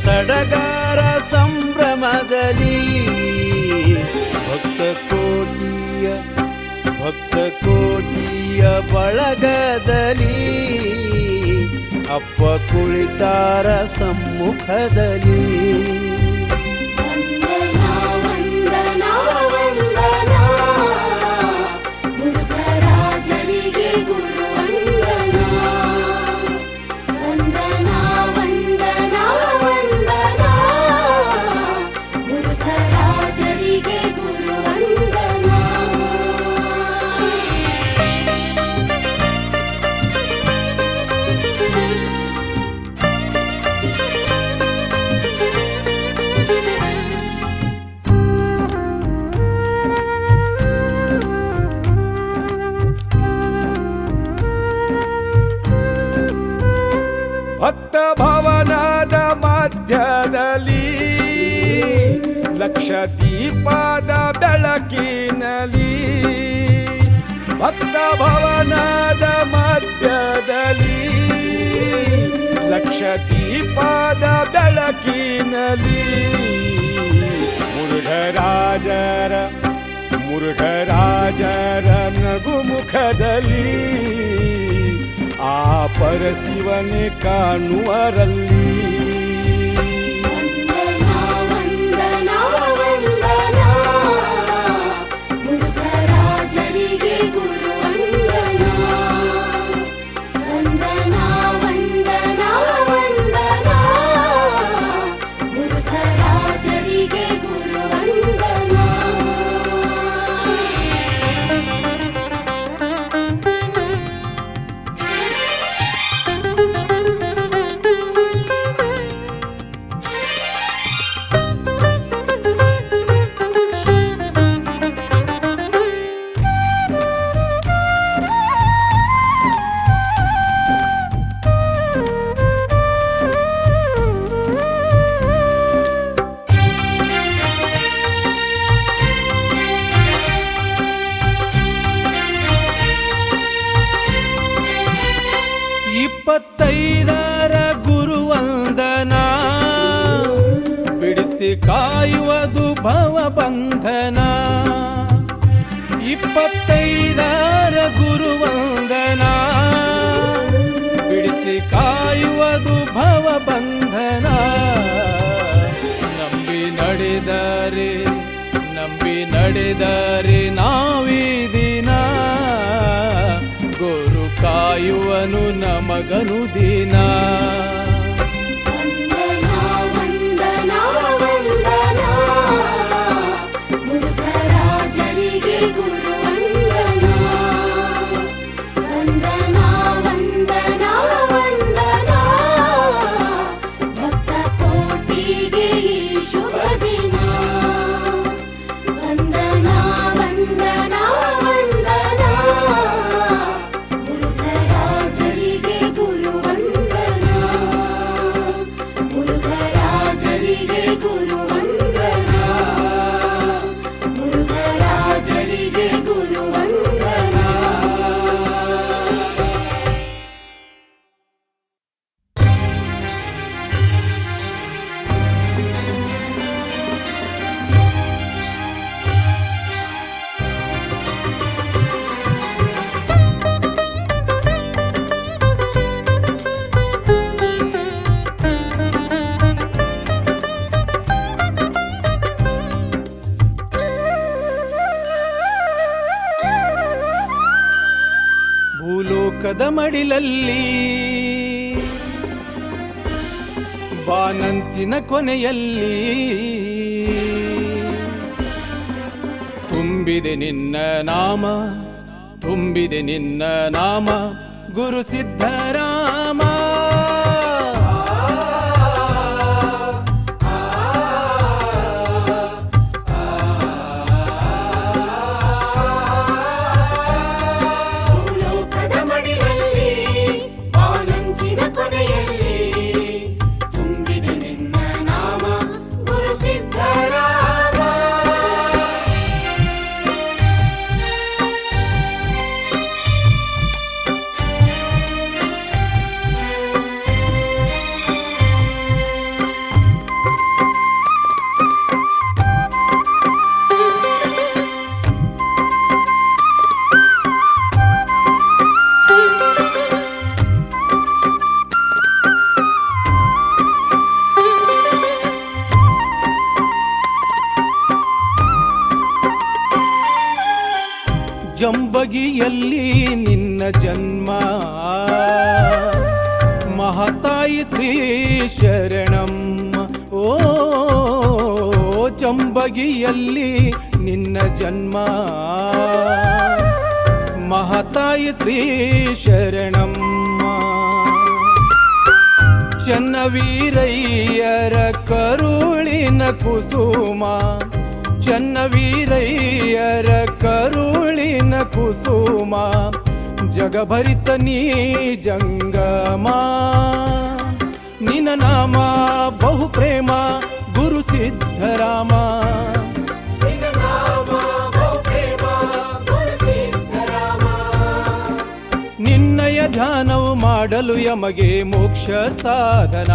ಸಡಗರ ಸಂಭ್ರಮದಲ್ಲಿ ಭಕ್ತ ಕೋಟಿಯ ಬಳಗದಲ್ಲಿ ಅಪ್ಪ ಕುಳಿತಾರ ಸಮ್ಮುಖದಲ್ಲಿ. ಭಕ್ತ ಭವನದ ಮಧ್ಯದಲ್ಲಿ ಲಕ್ಷ ದೀಪದ ಬೆಳಕಿನಲ್ಲಿ, ಭಕ್ತ ಭವನದ ಮಧ್ಯದಲ್ಲಿ ಲಕ್ಷ ದೀಪದ ಬೆಳಕಿನಲ್ಲಿ ಮುರುಘರಾಜರ ನಗುಮುಖದಲ್ಲಿ ಆ ಪರಶಿವನೇ ಕಾಣುವರಲ್ಲಿ. ಇಪ್ಪತ್ತೈದರ ಗುರುವಂದನ ಬಿಡಿಸಿ ಕಾಯುವುದು ಭವಬಂಧನ. 25ರ ಗುರುವಂದನ ಬಿಡಿಸಿ ಕಾಯುವುದು ಭವಬಂಧನ. ನಂಬಿ ನಡೆದರೆ ನಾವೀ ದಿನ ಗುರು ಕಾಯುವನು ನಮಗನು ದಿನ. ಭೂಲೋಕದ ಮಡಿಲಲ್ಲಿ ಬಾನಂಚಿನ ಕೊನೆಯಲ್ಲಿ ತುಂಬಿದೆ ನಿನ್ನ ನಾಮ ಗುರು ಸಿದ್ಧರಾಮ. ಚಂಬಗಿಯಲ್ಲಿ ನಿನ್ನ ಜನ್ಮ ಮಹಾತಾಯಿ ಶ್ರೀ ಶರಣಮ್ಮ. ಓ ಚಂಬಗಿಯಲ್ಲಿ ನಿನ್ನ ಜನ್ಮ ಮಹಾತಾಯಿ ಶ್ರೀ ಶರಣಮ್ಮ. ಚನ್ನವೀರಯ್ಯರ ಕರುಳಿನ ಕುಸುಮ, ಚನ್ನವೀರಯ್ಯರ ಕರುಳಿನ ಕುಸುಮ, ಜಗಭರಿತ ನೀ ಜಂಗಮ. ನಿನ್ನ ನಾಮ ಬಹು ಪ್ರೇಮ ಗುರು ಸಿದ್ಧರಾಮ. ನಿನ್ನಯ ಧ್ಯಾನವು ಮಾಡಲು ಯಮಗೆ ಮೋಕ್ಷ ಸಾಧನ.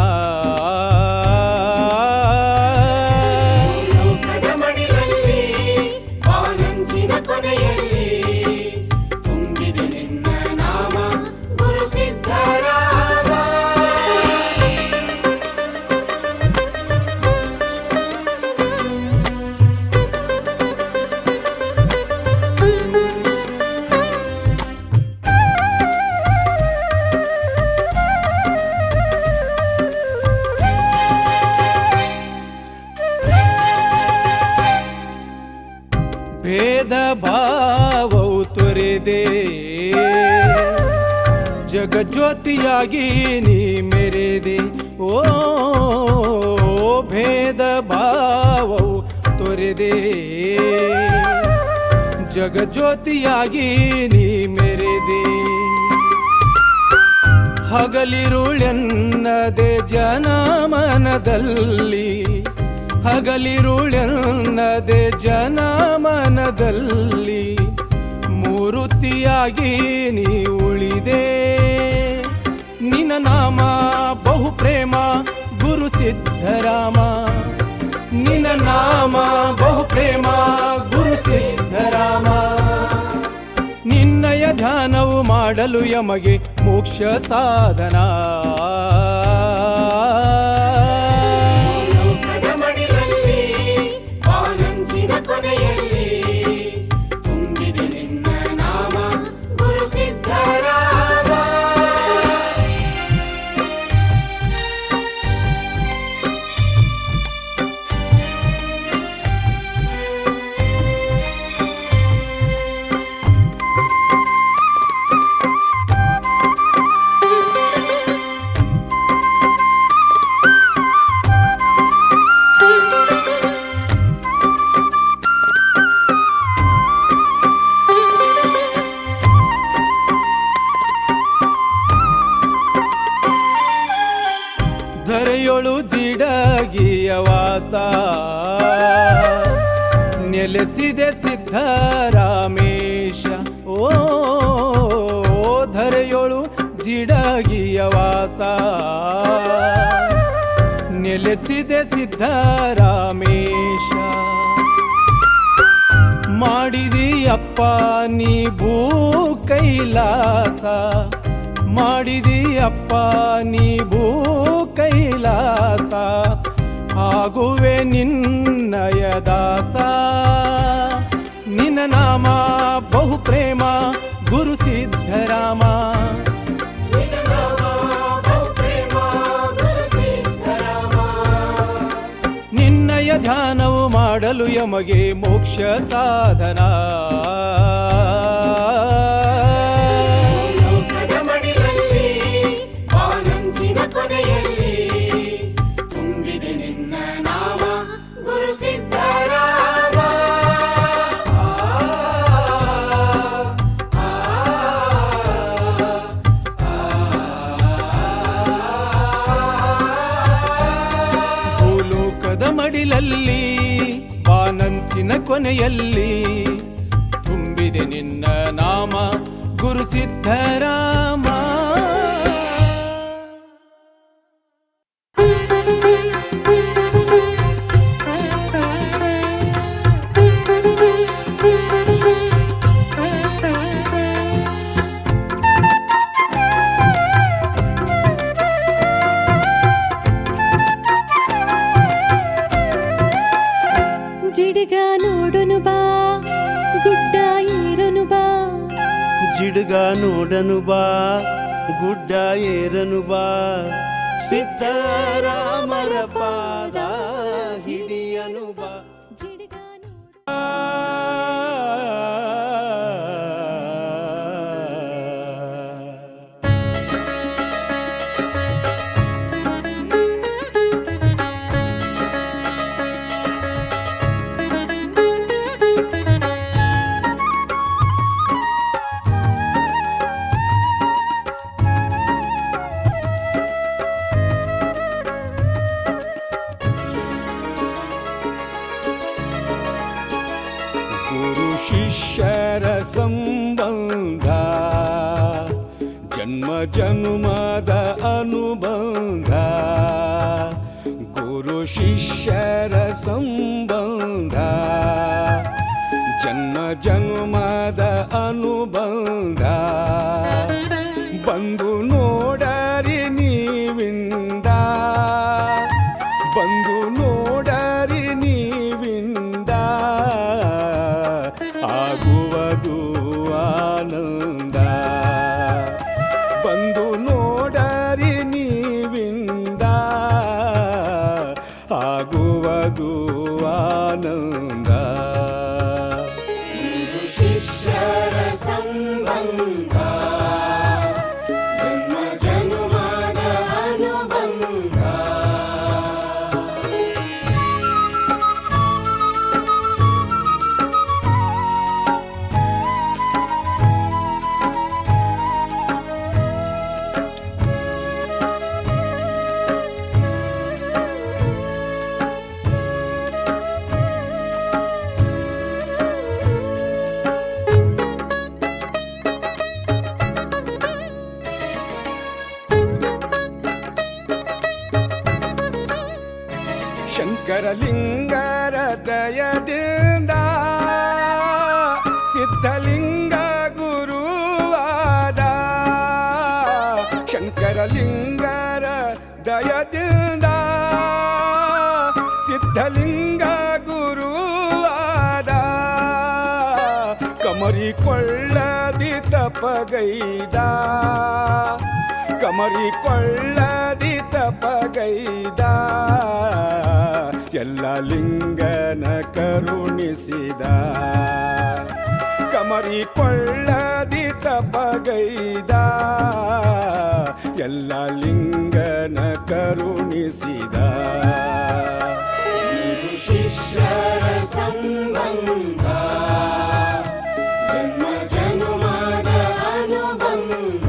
ಭೇದ ಭಾವವು ತೊರೆದೆ ಜಗಜ್ಯೋತಿಯಾಗಿ ನೀ ಮೆರೆದೆ. ಓ ಭೇದ ಭಾವವು ತೊರೆದೆ ಜಗಜ್ಯೋತಿಯಾಗಿ ನೀ ಮೆರೆದೆ. ಹಗಲಿರುಳೆನ್ನದೆ ಜನಮನದಲ್ಲಿ, ಹಗಲಿರುಳೆನ್ನದೆ ಜನಮನದಲ್ಲಿ ಮೂರುತಿಯಾಗಿ ನೀ ಉಳಿದೆ. ನಿನ್ನ ನಾಮ ಬಹು ಪ್ರೇಮ ಗುರು ಸಿದ್ಧರಾಮ. ನಿನ್ನ ನಾಮ ಬಹು ಪ್ರೇಮ ಗುರು ಸಿದ್ಧರಾಮ. ನಿನ್ನಯ ಧ್ಯಾನವು ಮಾಡಲು ಯಮಗೆ ಮೋಕ್ಷ ಸಾಧನ. ಧರೆಯೊಳು ಜಿಡಗಿಯ ವಾಸ ನೆಲೆಸಿದೆ ಸಿದ್ಧರಾಮೇಶ. ಓ ಧರೆಯೊಳು ಜಿಡಗಿಯ ವಾಸ ನೆಲೆಸಿದೆ ಸಿದ್ಧರಾಮೇಶ. ಮಾಡಿದಿಯಪ್ಪ ನೀ ಭೂ ಕೈಲಾಸ, ಮಾಡಿದಿಯಪ್ಪ ನೀ ಭೂ ಕೈಲಾಸ. ಆಗುವೆ ನಿನ್ನಯ ದಾಸ. ನಿನ್ನ ನಾಮ ಬಹು ಪ್ರೇಮ ಗುರು ಸಿದ್ಧರಾಮ. ನಿನ್ನಯ ಧ್ಯಾನವು ಮಾಡಲು ಯಮಗೆ ಮೋಕ್ಷ ಸಾಧನ. ಮಡಿಲಲ್ಲಿ ಬಾನಂಚಿನ ಕೊನೆಯಲ್ಲಿ ತುಂಬಿದೆ ನಿನ್ನ ನಾಮ ಗುರು ಸಿದ್ಧರಾಮ. ಜಿಡಿಗ ನೋಡುನು ಬಾ, ಗುಡ್ಡ ಏರುನು ಬಾ, ನೋಡನು ಬಾ, ಗುಡ್ಡ ಏರನು ಬಾ, ಸಿದ್ಧರಾಮರ ಪಾದ ಹಿಡಿಯನು ಬಾ. ಗುರು ಶಿಷ್ಯರ ಸಂಬಂಧ ಜನ್ಮ ಜನ್ಮದ ಅನುಬಂಧ. ಗುರು ಶಿಷ್ಯರ ಸಂಬಂಧ ಜನ್ಮ ಜನ್ಮದ ಅನುಬಂಧ. ಬಂದು ನೋಡರಿ ನೀವಿಂದ, ಬಂದು ನೋಡರಿ ನೀವಿಂದ, ಆಗುವುದು ಆನಂದ. ಬಂದು ನೋಡರಿ ನೀವಿಂದ, ಆಗುವುದು ಆನಂದ. ಶಿಷ್ಯರ ಸಂಬಂಧ ಜನ್ಮ ಜನ್ಮದ ಅನುಬಂಧ. ಶಂಕರಲಿಂಗರ ದಯದಿಂದ ಸಿದ್ಧಲಿಂಗ ಗುರುವಾದ. ಶಂಕರಲಿಂಗರ ದಯದಿಂದ ಸಿದ್ಧಲಿಂಗ ಗುರುವಾದ. ಕಮರಿಕೊಳ್ಳದಿ ತಪಗೈದ, ಕಮರಿಕೊಳ್ಳದಿ ತಪಗೈದ. ಎಲ್ಲ ಲಿಂಗನ ಕರುಣಿಸಿದ, ಕಮರಿಕೊಳ್ಳದಿ ತಪಗೈದ. ಎಲ್ಲ ಲಿಂಗನ ಕರುಣಿಸಿದ. ಶಿಷ್ಯರ ಸಂಬಂಧ ಜನ್ಮ ಜನ್ಮದ ಅನುಬಂಧ.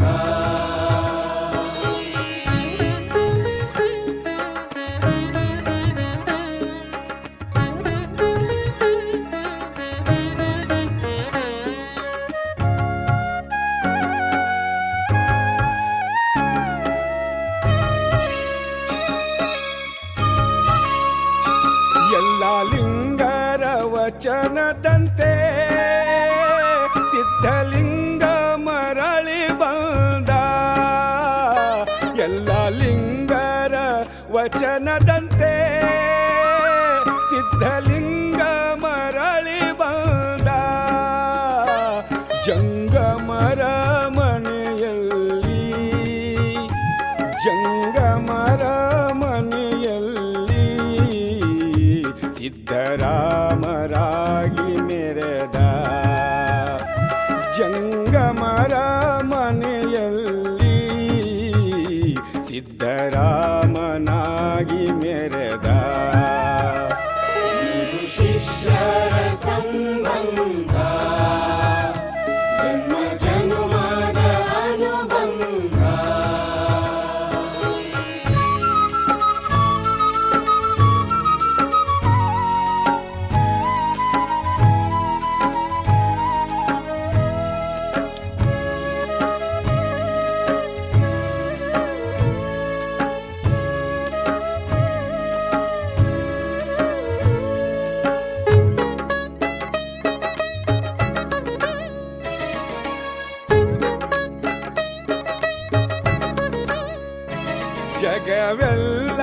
ಎಲ್ಲ ಲಿಂಗರ ವಚನದಂತೆ ಸಿದ್ಧಲಿಂಗ ಮರಳಿ ಬಂದ. ಎಲ್ಲ ಲಿಂಗರ ವಚನದಂತೆ ಸಿದ್ಧಲಿಂಗ ಮರಳಿ ಬಂದ. ಜಂಗಮರ ಮನೆಯಲ್ಲಿ, ಜಂಗಮರ ಮನೆಯಲ್ಲಿ ಸಿದ್ಧರಾಮರಾಗಿ ಮೆರೆದ. ಜಂಗಮರ ಮನೆಯಲ್ಲಿ ಸಿದ್ಧರಾಮನಾಗಿ ಮೆರೆದ. ಶಿಷ್ಯರ ಸಂಬಂಧ ಜನ್ಮ ಜನ್ಮದ ಅನುಬಂಧ. ಜಗವೆಲ್ಲ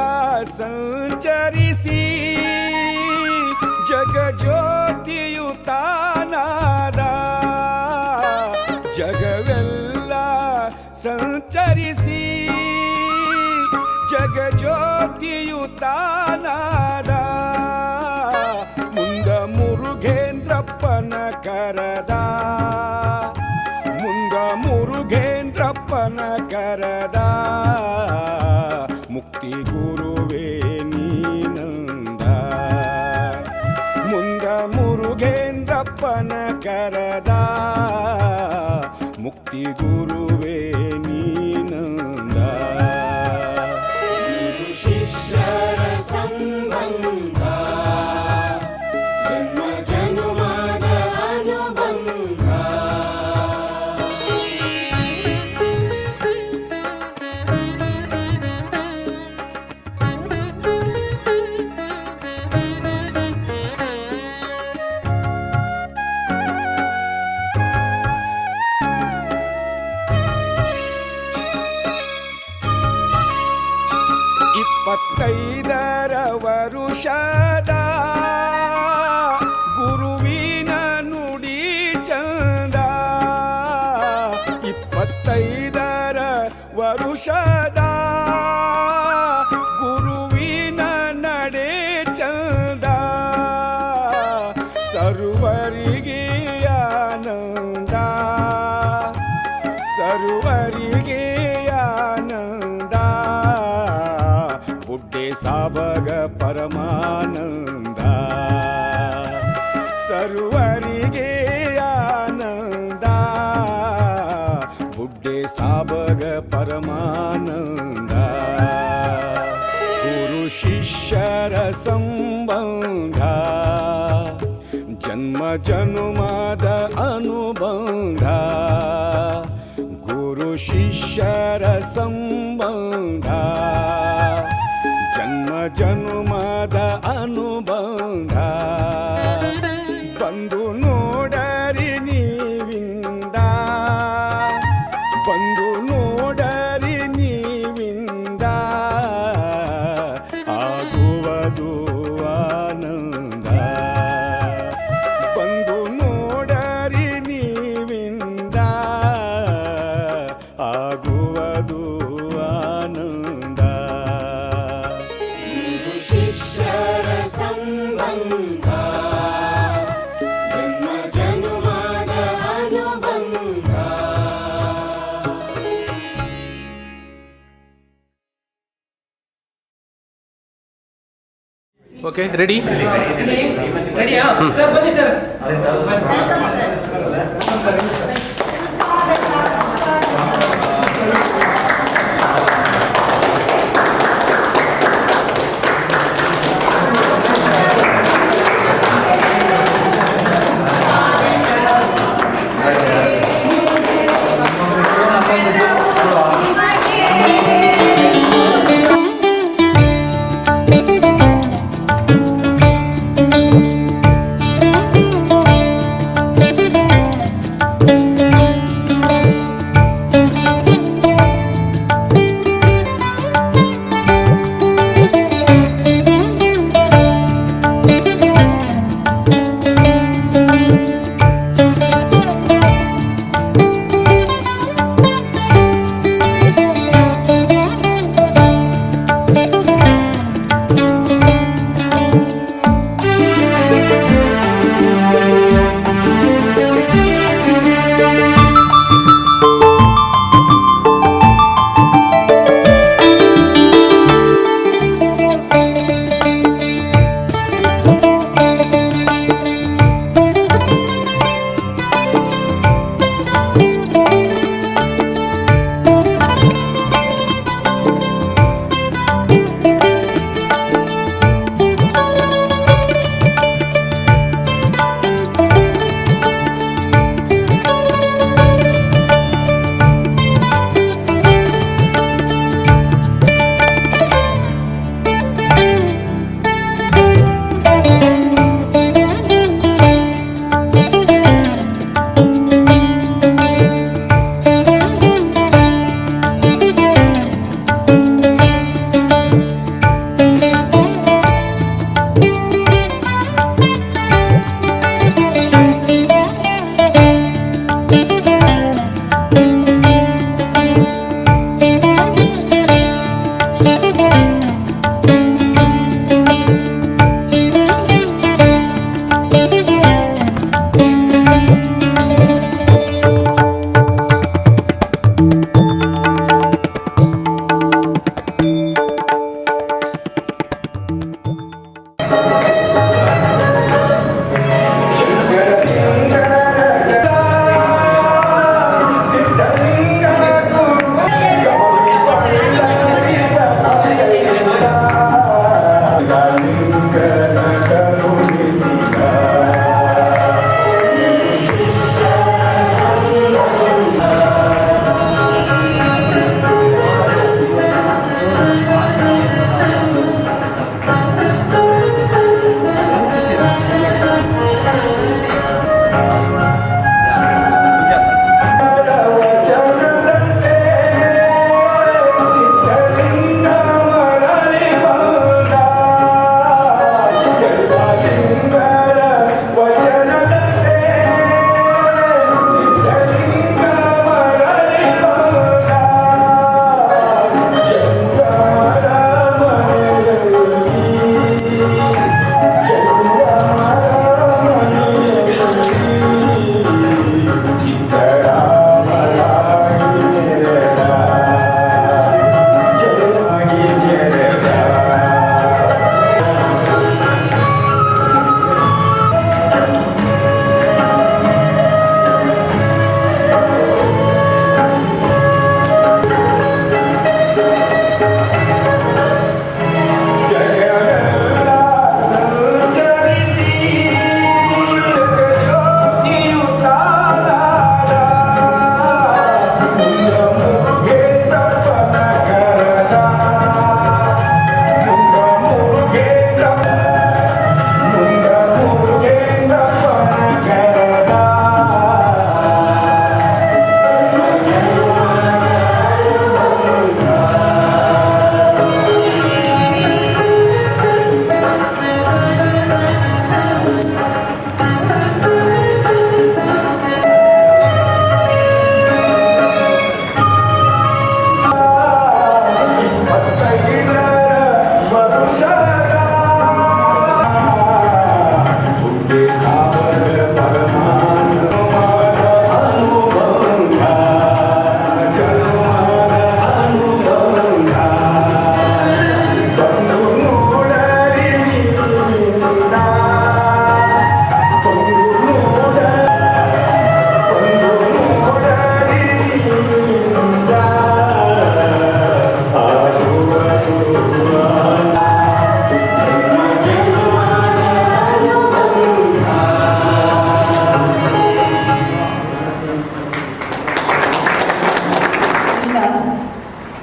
ಸಂಚರಿಸಿ ಜಗಜ್ಯೋತಿಯು ತಾನಾದ. ಜಗವೆಲ್ಲ ಸಂಚರಿಸಿ ಜಗಜ್ಯೋತಿಯುತಾನಾದ ಮುಂದ ಮುರುಘೇಂದ್ರಪ್ಪನ ಕರದ ಮುಂದ ಮುರುಘೇಂದ್ರಪ್ಪನ ಕರದ ಮುಕ್ತಿ ಗುರುವೇ ನೀನಂದ ಮುಂದ ಮುರುಘೇಂದ್ರಪ್ಪನ ಕರದ ಮುಕ್ತಿ ಗುರುವೇ ನೀನಂದ ಗುರು ಶಿಷ್ಯರ ಸಂಬಂಧ ಜನ್ಮ ಜನುಮದ ಅನುಬಂಧ ಇಪ್ಪತ್ತೈದರ ವರುಷದ ಗುರುವಿನ ನುಡಿ ಚಂದ ಇಪ್ಪತ್ತೈದರ ವರುಷದ ಗುರುವಿನ ನಡೆ ಚಂದ ಸರ್ವರಿಗೆ ಆನಂದ ಸರ್ವರಿಗೆ ಆನಂದ ಬುಡ್ಡೆ ಸಾಬಗ ಪರಮಾನಂದ ಸರ್ವರಿಗೆ ಆನಂದ ಬುಡ್ಡೆ ಸಾಬಗ ಪರಮಾನಂದ ಗುರು ಶಿಷ್ಯರ ಸಂಬಂಧ ಜನ್ಮ ಜನುಮದ ಅನುಬಂಧ ಗುರು ಶಿಷ್ಯರ ಸಂಬಂಧ ಜನ್ಮ ಜನುಮದ ಅನುಬಂಧ ಬಂದು ನೋಡರಿ ನೀವಿಂದ ಬಂದು ನೋಡರಿ ನೀವಿಂದ ಆಗುವುದು ಆನಂದ ಬಂದು ನೋಡರಿ ನೀವಿಂದ ಆಗುವುದು ಆನಂದ ಗುರು ಶಿಷ್ಯರ ಸಂಬಂಧ ಜನ್ಮ ಜನುಮದ ಅನುಬಂಧ ಓಕೆ ರೆಡಿ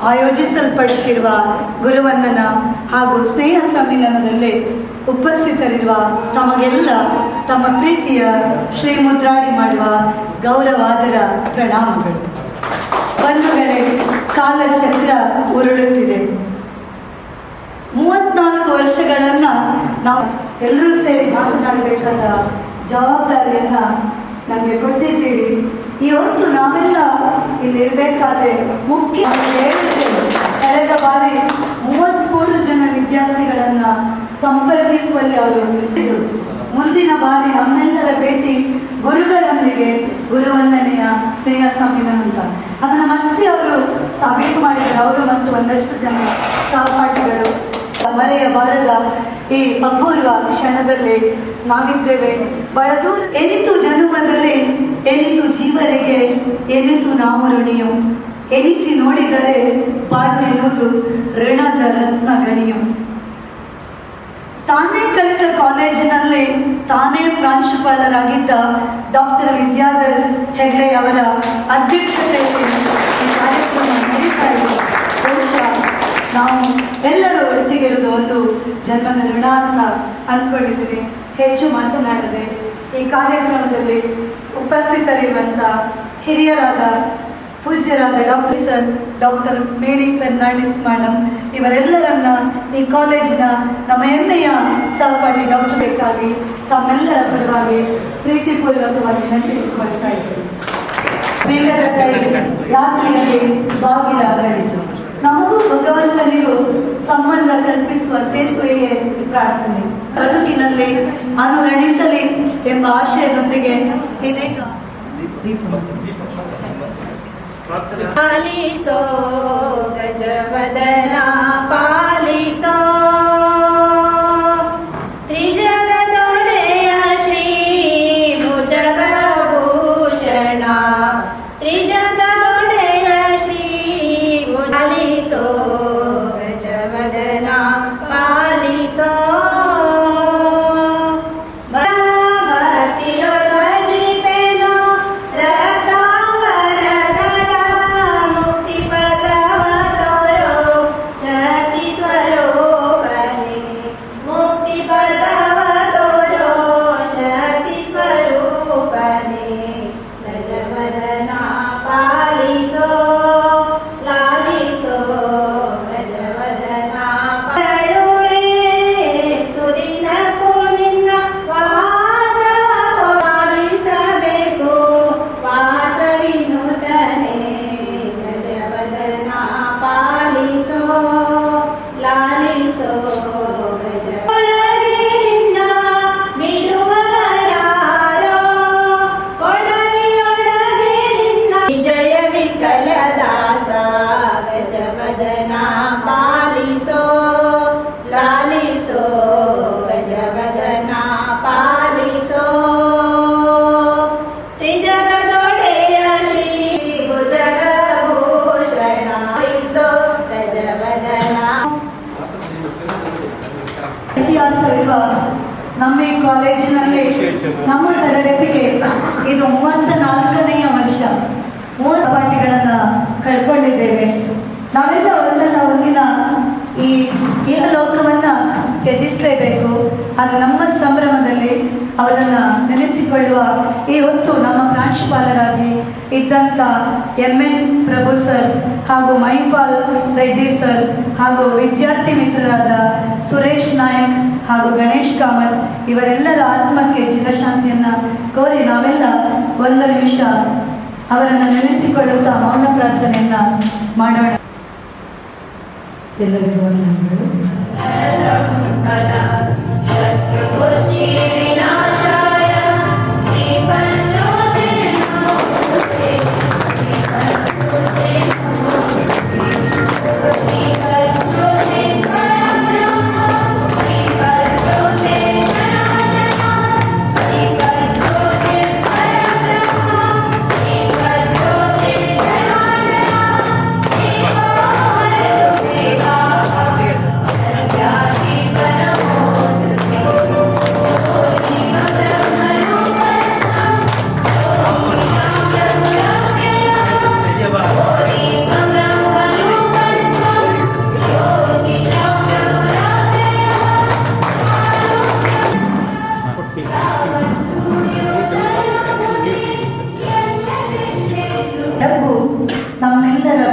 ಆಯೋಜಿಸಲ್ಪಡುತ್ತಿರುವ ಗುರುವಂದನ ಹಾಗೂ ಸ್ನೇಹ ಸಮ್ಮಿಲನದಲ್ಲಿ ಉಪಸ್ಥಿತರಿರುವ ತಮಗೆಲ್ಲ ತಮ್ಮ ಪ್ರೀತಿಯ ಶ್ರೀಮುದ್ರಾಡಿ ಮಾಡುವ ಗೌರವಾದರ ಪ್ರಣಾಮಗಳು. ಬಂಧುಗಳೇ, ಕಾಲಚಕ್ರ ಉರುಳುತ್ತಿದೆ. 34 ವರ್ಷಗಳನ್ನು ನಾವು ಎಲ್ಲರೂ ಸೇರಿ ಮಾತನಾಡಬೇಕಾದ ಜವಾಬ್ದಾರಿಯನ್ನ ನಮಗೆ ಕೊಟ್ಟಿದ್ದೀರಿ. ಇವತ್ತು ನಾವೆಲ್ಲ ಇಲ್ಲಿ ಇರಬೇಕಾದ್ರೆ ಮುಖ್ಯ ಕಳೆದ ಬಾರಿ 33 ಜನ ವಿದ್ಯಾರ್ಥಿಗಳನ್ನ ಸಂಪರ್ಕಿಸುವಲ್ಲಿ ಅವರು ಇದ್ದರು. ಮುಂದಿನ ಬಾರಿ ನಮ್ಮೆಲ್ಲರ ಭೇಟಿ ಗುರುಗಳೊಂದಿಗೆ ಗುರುವಂದನೆಯ ಸ್ನೇಹ ಸಮ್ಮಿಲನ ಅಂತ ಅದನ್ನು ಮತ್ತೆ ಅವರು ಸಾಬೀತು ಮಾಡಿದ್ದಾರೆ. ಅವರು ಮತ್ತು ಒಂದಷ್ಟು ಜನ ಸಹಪಾಠಿಗಳು ಮರೆಯಬಾರದ ಈ ಅಪೂರ್ವ ಕ್ಷಣದಲ್ಲಿ ನಾವಿದ್ದೇವೆ. ಬಹಳ ದೂರ ಎನಿತು ಜನುಮದಲ್ಲಿ ಎನಿತು ಜೀವರಿಗೆ ಎನಿತು ನಾವು ಋಣಿಯು ಎನಿಸಿ ನೋಡಿದರೆ ಬಾಳು ಎನ್ನುವುದು ಋಣದ ರತ್ನ ಗಣಿಯು. ತಾನೇ ಕಲಿತ ಕಾಲೇಜಿನಲ್ಲಿ ತಾನೇ ಪ್ರಾಂಶುಪಾಲರಾಗಿದ್ದ ಡಾಕ್ಟರ್ ವಿದ್ಯಾಧರ್ ಹೆಗ್ಡೆ ಅವರ ಅಧ್ಯಕ್ಷತೆಯಲ್ಲಿ ಈ ಕಾರ್ಯಕ್ರಮ ನಡೀತಾ ಇದೆ. ಬಹುಶಃ ನಾವು ಎಲ್ಲರೂ ಒಟ್ಟಿಗಿರುವುದು ಒಂದು ಜನ್ಮದ ಋಣ ಅಂತ ಅಂದ್ಕೊಂಡಿದ್ದೀವಿ. ಹೆಚ್ಚು ಮಾತನಾಡದೆ ಈ ಕಾರ್ಯಕ್ರಮದಲ್ಲಿ ಉಪಸ್ಥಿತರಿರುವಂಥ ಹಿರಿಯರಾದ ಪೂಜ್ಯರಾದ ಡಾಕ್ಟರ್ ಮೇರಿ ಫೆರ್ನಾಂಡಿಸ್ ಮೇಡಮ್ ಇವರೆಲ್ಲರನ್ನ ಈ ಕಾಲೇಜಿನ ನಮ್ಮ ಹೆಮ್ಮೆಯ ಸಹಪಾಠಿ ಡಾಕ್ಟರ್ ಬೇಕಾಗಿ ತಮ್ಮೆಲ್ಲರ ಪರವಾಗಿ ಪ್ರೀತಿಪೂರ್ವಕವಾಗಿ ವಿನಂತಿಸಿಕೊಳ್ತಾ ಇದ್ದೇವೆ. ಬೇಗದ ಕೈ ರಾತ್ರಿಯಲ್ಲಿ ಬಾಗಿಲಾಗಲಿತು. ನಮಗೂ ಭಗವಂತನಿಗೂ ಸಂಬಂಧ ಕಲ್ಪಿಸುವ ಸೇತುವೆಯೇ ಪ್ರಾರ್ಥನೆ. ಬದುಕಿನಲ್ಲಿ ಅನುರಣಿಸಲಿ ಎಂಬ ಆಶಯದೊಂದಿಗೆ ಇದೀಗ ಪಾಲಿಸೋ ಗಜವದನ ಪಾಲಿಸೋ ತ್ರಿಜಗದೊಡೆಯ ಶ್ರೀ ಭುಜಗಭೂಷಣ ತ್ರಿಜಗದೊಡೆಯ ಶ್ರೀ ಪಾಲಿಸೋ ಗಜವದನ ಪಾಲಿಸೋ ಇತಿಹಾಸವಿರುವ ನಮ್ಮ ಈ ಕಾಲೇಜಿನಲ್ಲಿ ನಮ್ಮ ತರಗತಿಗೆ ಇದು 34ನೆಯ ವರ್ಷ. 30 ಪಾಠಿಗಳನ್ನು ಕಳ್ಕೊಂಡಿದ್ದೇವೆ. ನಾವೆಲ್ಲ ಒಂದಲ್ಲ ಒಂದಿನ ಈ ಇಹಲೋಕವನ್ನ ತ್ಯಜಿಸಲೇಬೇಕು. ಆದರೆ ನಮ್ಮ ಸಂಭ್ರಮದಲ್ಲಿ ಅವರನ್ನು ನೆನೆಸಿಕೊಳ್ಳುವ ಈ ಹೊತ್ತು ನಮ್ಮ ಪ್ರಾಂಶುಪಾಲರಾಗಿ ಇದ್ದಂಥ MN ಪ್ರಭು ಸರ್ ಹಾಗೂ ಮಹಿಪಾಲ್ ರೆಡ್ಡಿ ಸರ್ ಹಾಗೂ ವಿದ್ಯಾರ್ಥಿ ಮಿತ್ರರಾದ ಸುರೇಶ್ ನಾಯಕ್ ಹಾಗೂ ಗಣೇಶ್ ಕಾಮತ್ ಇವರೆಲ್ಲರ ಆತ್ಮಕ್ಕೆ ಚಿರಶಾಂತಿಯನ್ನು ಕೋರಿ ನಾವೆಲ್ಲ 1 ನಿಮಿಷ ಅವರನ್ನು ನೆನೆಸಿಕೊಳ್ಳುತ್ತಾ ಮೌನ ಪ್ರಾರ್ಥನೆಯನ್ನ ಮಾಡೋಣ. ಎಲ್ಲರಿಗೂ ವಂದನೆಗಳು.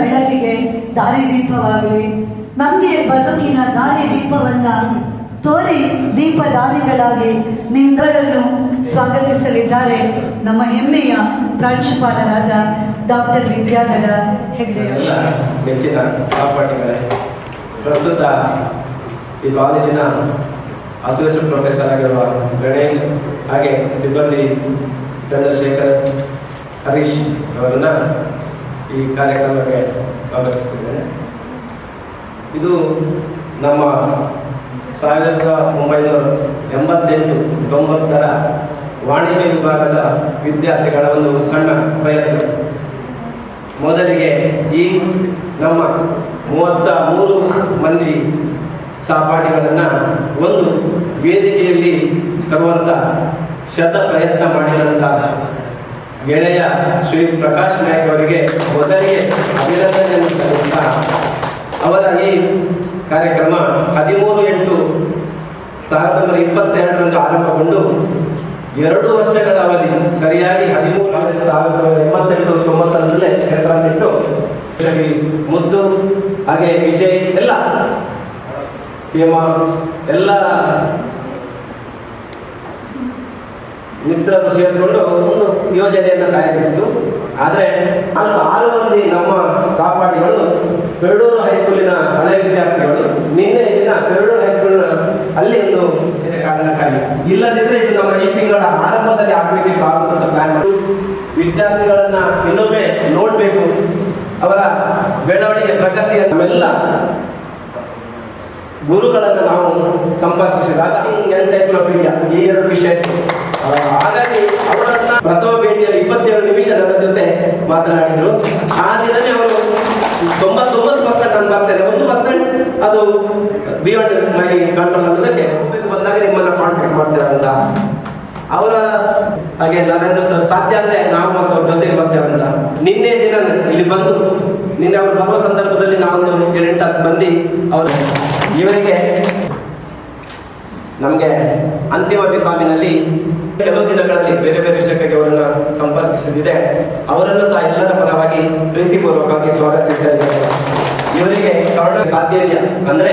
ಬೆಳಕಿಗೆ ದಾರಿದೀಪವಾಗಲಿ. ನಮಗೆ ಬದುಕಿನ ದಾರಿದೀಪವನ್ನ ತೋರಿ ದೀಪದಾರಿಗಳಾಗಿ ನಿಂದರನ್ನು ಸ್ವಾಗತಿಸಲಿದ್ದಾರೆ ನಮ್ಮ ಹೆಮ್ಮೆಯ ಪ್ರಾಂಶುಪಾಲರಾದ ಡಾಕ್ಟರ್ ವಿದ್ಯಾಧರ ಹೆಗ್ಡೆ. ಎಲ್ಲ ನೆಚ್ಚಿನ ಸಹಪಾಠಿಗಳೇ, ಪ್ರಸ್ತುತ ಈ ಕಾಲೇಜಿನ ಅಸೋಸಿಯೇಟ್ ಪ್ರೊಫೆಸರ್ ಆಗಿರುವ ಗಣೇಶ್ ಹಾಗೆ ಸಿಬ್ಬಂದಿ ಚಂದ್ರಶೇಖರ್, ಹರೀಶ್ ಅವರನ್ನು ಈ ಕಾರ್ಯಕ್ರಮಕ್ಕೆ ಸ್ವಾಗತಿಸುತ್ತಿದ್ದೇನೆ. ಇದು ನಮ್ಮ 1988-90 ವಾಣಿಜ್ಯ ವಿಭಾಗದ ವಿದ್ಯಾರ್ಥಿಗಳ ಒಂದು ಸಣ್ಣ ಪ್ರಯತ್ನ. ಮೊದಲಿಗೆ ಈ ನಮ್ಮ 33 ಮಂದಿ ಸಹಪಾಠಿಗಳನ್ನು ಒಂದು ವೇದಿಕೆಯಲ್ಲಿ ತರುವಂಥ ಪ್ರಯತ್ನ ಮಾಡಿದಂಥ ಗೆಳೆಯ ಶ್ರೀ ಪ್ರಕಾಶ್ ನಾಯ್ಕ ಅವರಿಗೆ ಮೊದಲಿಗೆ ಅಭಿನಂದನೆಯನ್ನು ಸಲ್ಲಿಸ್ತಾ, ಅವರ ಈ ಕಾರ್ಯಕ್ರಮ 13/8/1922 ಆರಂಭಗೊಂಡು 2 ವರ್ಷಗಳ ಅವಧಿ ಸರಿಯಾಗಿ 13/1988-90 ಹೆಸರನ್ನಿಟ್ಟು ಮುದ್ದು ಹಾಗೆ ವಿಜಯ್ ಎಲ್ಲ ಹೇಮ ಎಲ್ಲ ಮಿತ್ರರು ಸೇರಿಕೊಂಡು ಒಂದು ಯೋಜನೆಯನ್ನು ತಯಾರಿಸಿತು. ಆದರೆ 6 ಮಂದಿ ನಮ್ಮ ಸಹಪಾಠಿಗಳು ಪೆರಡೂರು ಹೈಸ್ಕೂಲಿನ ಹಳೆ ವಿದ್ಯಾರ್ಥಿಗಳು ನಿನ್ನೆ ದಿನ ಪೆರಡೂರು ಹೈಸ್ಕೂಲ್ ಅಲ್ಲಿ ಒಂದು ಕಾರಣಕ್ಕಾಗಿ ಇಲ್ಲದಿದ್ರೆ ಇದು ನಮ್ಮ ಈ ತಿಂಗಳ ಆರಂಭದಲ್ಲಿ ಆಗಬೇಕಿತ್ತು ಆಗುವಂತ ಪ್ಲಾನ್ ಮಾಡಿ ವಿದ್ಯಾರ್ಥಿಗಳನ್ನ ಇನ್ನೊಮ್ಮೆ ನೋಡಬೇಕು, ಅವರ ಬೆಳವಣಿಗೆ ಪ್ರಗತಿಯನ್ನು ನಮ್ಮೆಲ್ಲ ಗುರುಗಳನ್ನು ನಾವು ಸಂಪರ್ಕಿಸಿದಾಗ ಎನ್ಸೈಕ್ಲೋಪೀಡಿಯಾ ಈ 2 ವಿಷಯ. ಹಾಗಾಗಿ ಅವರನ್ನ ಪ್ರಥಮ ಭೇಟಿಯಲ್ಲಿ 27 ನಿಮಿಷ ನನ್ನ ಜೊತೆ ಮಾತನಾಡಿದ್ರು. ಆ ದಿನನೇ ಅವರು 99% ನಾನು ಬರ್ತೇನೆ, 1% ಅದು ಬಿಯಾಂಡ್ ಮೈ ಕಂಟ್ರೋಲ್ ಅನ್ನೋದಕ್ಕೆ ಬಂದಾಗ ನಿಮ್ಮನ್ನ ಕಾಂಟ್ಯಾಕ್ಟ್ ಮಾಡ್ತೇವೆ ಅಂತ ಅವರ ಹಾಗೆ ನಾನೇನು ಸಾಧ್ಯ ಅಂದ್ರೆ ನಾವು ಮತ್ತು ಅವ್ರ ಜೊತೆಗೆ ಬರ್ತೇವೆ ಅಂತ ನಿನ್ನೆ ದಿನ ಇಲ್ಲಿ ಬಂದು ನಿನ್ನೆ ಅವರು ಬರುವ ಸಂದರ್ಭದಲ್ಲಿ ನಾವೊಂದು 7-8 ಮಂದಿ ಅವರು ಇವರಿಗೆ ನಮಗೆ ಅಂತಿಮ ಬಿಕಾಮಿನಲ್ಲಿ ಕೆಲವು ದಿನಗಳಲ್ಲಿ ಬೇರೆ ಬೇರೆ ವಿಷಯಕ್ಕೆ ಅವರನ್ನು ಸಂಪರ್ಕಿಸಿದೆ. ಅವರನ್ನು ಸಹ ಎಲ್ಲರ ಪರವಾಗಿ ಪ್ರೀತಿಪೂರ್ವಕವಾಗಿ ಸ್ವಾಗತಿಸ್ತಾ ಇದ್ದಾರೆ. ಇವರಿಗೆ ಕನ್ನಡ ಸಾಧ್ಯ ಇಲ್ಲ ಅಂದ್ರೆ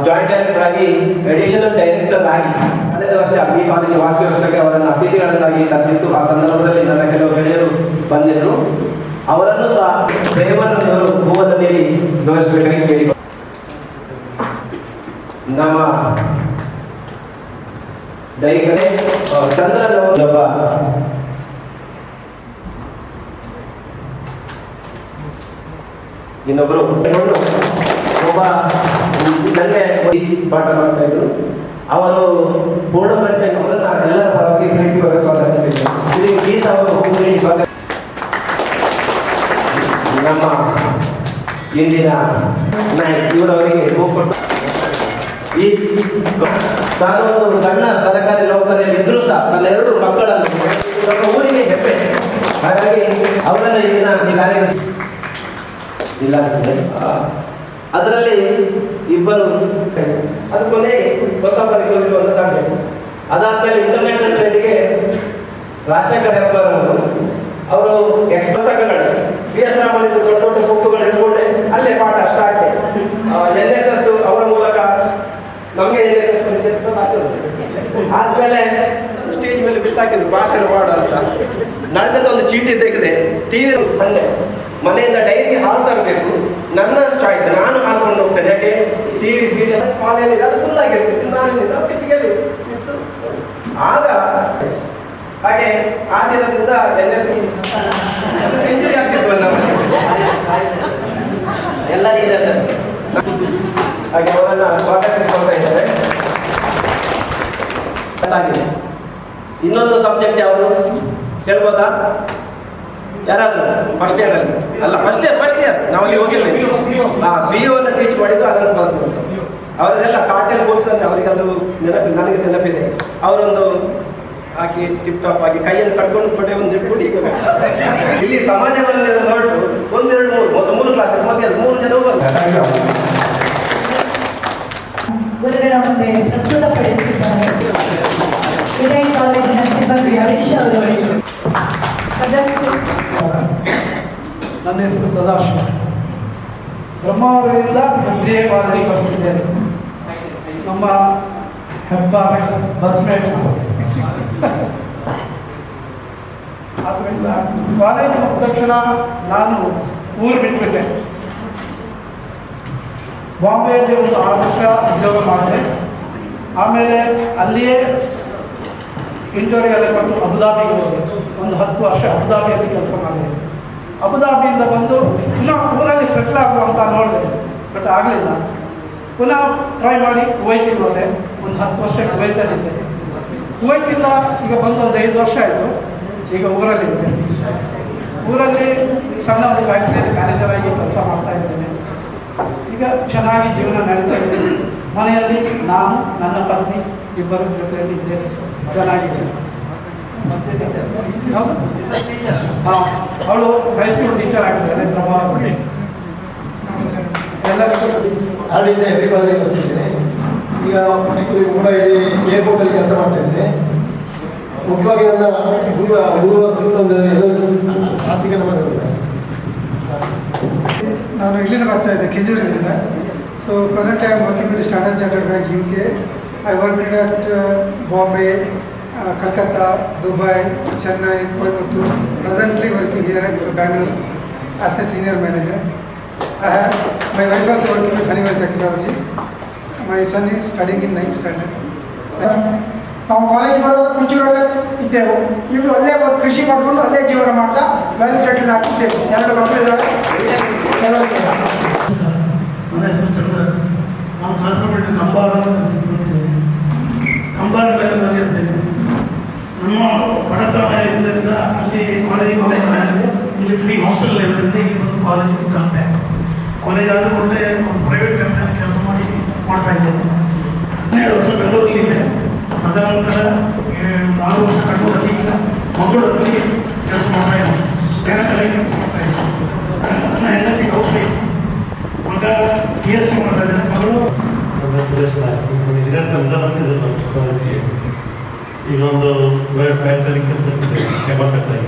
ಜಾಯಿಂಟ್ ಡೈರೆಕ್ಟರ್ ಆಗಿ ಅಡಿಷನಲ್ ಡೈರೆಕ್ಟರ್ ಆಗಿ ಕಳೆದ ವರ್ಷ ಈ ಕಾಲೇಜು ವಾರ್ಷಿಕೋತ್ಸವಕ್ಕೆ ಅವರನ್ನು ಅತಿಥಿಗಳನ್ನಾಗಿ ಕರೆದಿತ್ತು. ಆ ಸಂದರ್ಭದಲ್ಲಿ ನನ್ನ ಕೆಲವು ಗೆಳೆಯರು ಬಂದಿದ್ರು. ಅವರನ್ನು ಸಹ ಪ್ರೇಮನವರು ಹೂವದ ನೀಡಿ ಗೌರವಿಸಬೇಕಾಗಿ ಕೇಳಿ ನಮ್ಮ ದೈಹಿಕ ಚಂದ್ರನವರೊಬ್ಬ ಇನ್ನೊಬ್ಬರು ಒಬ್ಬ ನನಗೆ ಪಾಠ ಮಾಡ್ತಾ ಇದ್ರು. ಅವರು ಪೂರ್ಣಪ್ರಜ್ಞೆ ಅವರನ್ನ ಎಲ್ಲರ ಪರವಾಗಿ ಪ್ರೀತಿಪೂರ್ವಕ ಸ್ವಾಗತಿಸಿದ್ರು. ಗೀತಾ ಅವರು ಸ್ವಾಗತ. ನಮ್ಮ ಇಂದಿನ ನಾಯಕ್ ಇವರವರಿಗೆ ಹೋಗ್ಕೊಟ್ಟು ಈ ನಾನು ಒಂದು ಸಣ್ಣ ಸರ್ಕಾರಿ ನೌಕರಿಯಲ್ಲಿ ಇದ್ರೂ ಸಹ ತನ್ನ 2 ಮಕ್ಕಳನ್ನು ನಮ್ಮ ಊರಿಗೆ ಹೆಪ್ಪೆ. ಹಾಗಾಗಿ ಅವರನ್ನ ಇಂದಿನ ಈ ಕಾರ್ಯಕ್ರಮ ಇಲ್ಲ ಅದರಲ್ಲಿ ಇಬ್ಬರು ಅದು ಕೊನೆಗೆ ಹೊಸ ಪರಿಕಲ್ಪನೆ ಅಂತ ಸಾಕಬೇಕು. ಅದಾದ್ಮೇಲೆ ಇಂಟರ್ನ್ಯಾಷನಲ್ ಟ್ರೇಡ್ಗೆ ರಾಜಶೇಖರ್ ಹೆಬ್ಬಾರ್ ಅವರು ಪುಸ್ತಕಗಳು CS ರಾಮನಿಂದ ದೊಡ್ಡ ದೊಡ್ಡ ಬುಕ್ಗಳು ಹಿಡ್ಕೊಂಡೆ ಅಲ್ಲೇ ಪಾಠ ಸ್ಟಾರ್ಟ್. NSS ಅವರ ಮೂಲಕ ನಮಗೆ NSS ಆದ್ಮೇಲೆ ಸ್ಟೇಜ್ ಮೇಲೆ ಬಿಸಾಕಿದ್ರು ಭಾಷಣ ಮಾಡ ಅಂತ. ನಡೆದ ಒಂದು ಚೀಟಿ ತೆಗೆದೆ, TV ಸಣ್ಣ ಮನೆಯಿಂದ ಡೈರಿ ಹಾಲು ತರಬೇಕು, ನನ್ನ ಚಾಯ್ಸ್, ನಾನು ಹಾಕೊಂಡು ಹೋಗ್ತೇನೆ. ಯಾಕೆ TV ಸೀರಿಯಲ್ ಕಾಲೇಜ್ ಅದು ಫುಲ್ ಆಗಿರ್ತಿತ್ತು, ನಾನಿಂದ ಪಿಟಿಗೆಲ್ಲಿ ಇತ್ತು. ಆಗ ಹಾಗೆ ಆ ದಿನದಿಂದ NSS ಸೆಂಚುರಿ ಆಗ್ತಿತ್ತು ನಮ್ಮಲ್ಲಿ ಎಲ್ಲ ಹಾಗೆ ಅವರನ್ನ ಸ್ವಾಗತಿಸಿಕೊಳ್ತಾ ಇದ್ದಾರೆ. ಇನ್ನೊಂದು ಸಬ್ಜೆಕ್ಟ್ ಯಾವುದು ಹೇಳ್ಬೋದಾ? ಯಾರಾದ್ರು ಫಸ್ಟ್ ಇಯರ್ ಅಲ್ಲಿ ಅಲ್ಲ ಫಸ್ಟ್ ಇಯರ್ ನಾವು ಅಲ್ಲಿ ಹೋಗಿಲ್ಲ. BO ಟೀಚ್ ಮಾಡಿದ್ದು ಅದನ್ನು ಬಂತು. ಅವರೆಲ್ಲ ಕಾಟೆಲ್ ಹೋಗ್ತಾರೆ, ಅವರಿಗೆ ಅದು ನೆನಪು, ನನಗೆ ನೆನಪಿದೆ. ಅವರೊಂದು ಹಾಕಿ ಟಿಪ್ ಟಾಪ್ ಆಗಿ ಕೈಯಲ್ಲಿ ಕಟ್ಕೊಂಡು ಕೊಟ್ಟೆ ಒಂದು ಇಟ್ಕೊಂಡು ಈಗ ಇಲ್ಲಿ ಸಮಾಜದಲ್ಲಿ ಹೊರಟು 1, 2, 3 ಕ್ಲಾಸ್ ಮತ್ತೆ 3 ಜನ ಗುರುಗಳ ಮುಂದೆ ಪ್ರಸ್ತುತಪಡಿಸಿದ್ದಾರೆ ವಿನಯ್ ಕಾಲೇಜಿನ ಸಿಬ್ಬಂದಿ ಹರೀಶ್ ಅವರು. ನನ್ನ ಹೆಸರು ಸದಾಶಿವ. ಬ್ರಹ್ಮಾವರದಿಂದ MBA ಕಾಲೇಜಿಗೆ ಬರ್ತಿದ್ದೇನೆ. ನಮ್ಮ ಹೆಬ್ಬಾರ ಬಸ್ಮೇಟ್. ಆದ್ದರಿಂದ ಕಾಲೇಜ್ ಮುಗಿದ ತಕ್ಷಣ ನಾನು ಊರು ಬಿಟ್ಬಿಟ್ಟೆ. ಬಾಂಬೆಯಲ್ಲಿ ಒಂದು 6 ವರ್ಷ ಉದ್ಯೋಗ ಮಾಡಿದೆ. ಆಮೇಲೆ ಅಲ್ಲಿಯೇ ಇಂಟರ್ವ್ಯೂಗೆಲ್ಲ ಕೊಟ್ಟು ಅಬುದಾಬಿಗೆ ಹೋದೆ. ಒಂದು 10 ವರ್ಷ ಅಬುದಾಬಿಯಲ್ಲಿ ಕೆಲಸ ಮಾಡಿದೆ. ಅಬುದಾಬಿಯಿಂದ ಬಂದು ಪುನಃ ಊರಲ್ಲಿ ಸೆಟ್ಲ್ ಆಗುವಂತ ನೋಡಿದೆ, ಬಟ್ ಆಗಲಿಲ್ಲ. ಪುನಃ ಟ್ರೈ ಮಾಡಿ ಕುವೈತಿಗೆ ಹೋದೆ. ಒಂದು 10 ವರ್ಷ ಕುವೈತಲ್ಲಿದ್ದೆ. ಕುವೈತಿಂದ ಈಗ ಬಂದು ಒಂದು 5 ವರ್ಷ ಆಯಿತು. ಈಗ ಊರಲ್ಲಿದ್ದೆ. ಊರಲ್ಲಿ ಸಣ್ಣ ಒಂದು ಫ್ಯಾಕ್ಟ್ರಿಯಲ್ಲಿ ಮ್ಯಾನೇಜರ್ ಆಗಿ ಕೆಲಸ ಮಾಡ್ತಾ ಇದ್ದೇನೆ. ಈಗ ಚೆನ್ನಾಗಿ ಜೀವನ ನಡೀತಾ ಇದೆ. ಮನೆಯಲ್ಲಿ ನಾನು, ನನ್ನ ಪತ್ನಿ ಇಬ್ಬರು ಜೊತೆಯಲ್ಲಿ ಇದ್ದೇನೆ. ಚೆನ್ನಾಗಿದ್ದೇನೆ. ಹಾಂ, ಅವಳು ಹೈಸ್ಕೂಲ್ ಟೀಚರ್ ಆಗಿದ್ದಾಳೆ ಬ್ರಹ್ಮಾವರದಲ್ಲಿ. ಎಲ್ಲರಿಗೂ ಅಲ್ಲಿಂದ MBA ಕಾಲೇಜಿಗೆ ಬರ್ತಿದ್ದೇನೆ. ಈಗ ಮುಂಬೈಲಿ ಏರ್ಪೋರ್ಟಲ್ಲಿ ಕೆಲಸ ಮಾಡ್ತಾ ಇದ್ದೇನೆ. ಮುಖ್ಯವಾಗಿ ನನ್ನ ಒಂದು ಆರ್ಥಿಕ ನಾನು ಇಲ್ಲಿಂದ ಬರ್ತಾ ಇದ್ದೆ, ಕೆಂಜೂರಿನಿಂದ. So present I am working with Standard Chartered Bank UK. I work at Bombay, Calcutta, Dubai, Chennai, Coimbatore. Presently working here at Bangalore as a senior manager. My wife also working with Honeywell Technology. My son is studying in 9th standard. ನಾವು college ಬರೋದು ಕುಂಚೂರಲ್ಲೇ ಇದ್ದೆವು. ಇವರು ಅಲ್ಲೇ ಕೃಷಿ ಮಾಡಿಕೊಂಡು ಅಲ್ಲೇ ಜೀವನ ಮಾಡ್ತಾ ವೆಲ್ ಸೆಟಲ್ ಆಗ್ತಿದ್ದೆವು. 2 ಮಕ್ಕಳಿದ್ದಾರೆ. ನನ್ನ ಹೆಸರು ಚಂದ್ರ. ನಾವು ಕಾಸರಗೋಡು ಕಂಬಾರ ಮೇಲೆ ಬಂದಿರ್ತೇನೆ. ನಮ್ಮ ಬಡತನದಿಂದ ಅಲ್ಲಿ ಕಾಲೇಜಿಗೆ ಹೋಗ್ತಾ ಇಲ್ಲಿ ಫ್ರೀ ಹಾಸ್ಟೆಲ್ ಇರೋದ್ರಿಂದ ಇಲ್ಲಿ ಬಂದು ಕಾಲೇಜಿಗೆ ಕಲಿತೆ. ಕಾಲೇಜ್ ಆದ ಕೂಡಲೇ ಒಂದು ಪ್ರೈವೇಟ್ ಕಂಪ್ನೀಸ್ ಕೆಲಸ ಮಾಡ್ತಾ ಇದ್ದೇನೆ. 12 ವರ್ಷ ಬೆಂಗಳೂರಲ್ಲಿದ್ದೆ. ಅದನಂತರ 6 ವರ್ಷ ಕಣ್ಣೂರಲ್ಲಿ, ಈಗ ಮಂಗಳೂರಲ್ಲಿ ಕೆಲಸ ಮಾಡ್ತಾ ಇದ್ದೀನಿ. ಸ್ನೇಹದಲ್ಲಿ ಕೆಲಸ ಮಾಡ್ತಾ ಇದ್ದೀನಿ. ನನ್ನ ಹೆಂಡತಿ ಕೌಶಿ, ಮಗ BSc ಮಾಡ್ತಾ ಇದ್ದೇನೆ. ಮಗಳು ಸುರೇಶ್ ನಾಯಕ್. ಈಗ ಒಂದು ಫ್ಯಾಕ್ಟರಿ ಕೆಲಸ ಕೆಬಾಕಟ್ಟಾಗಿ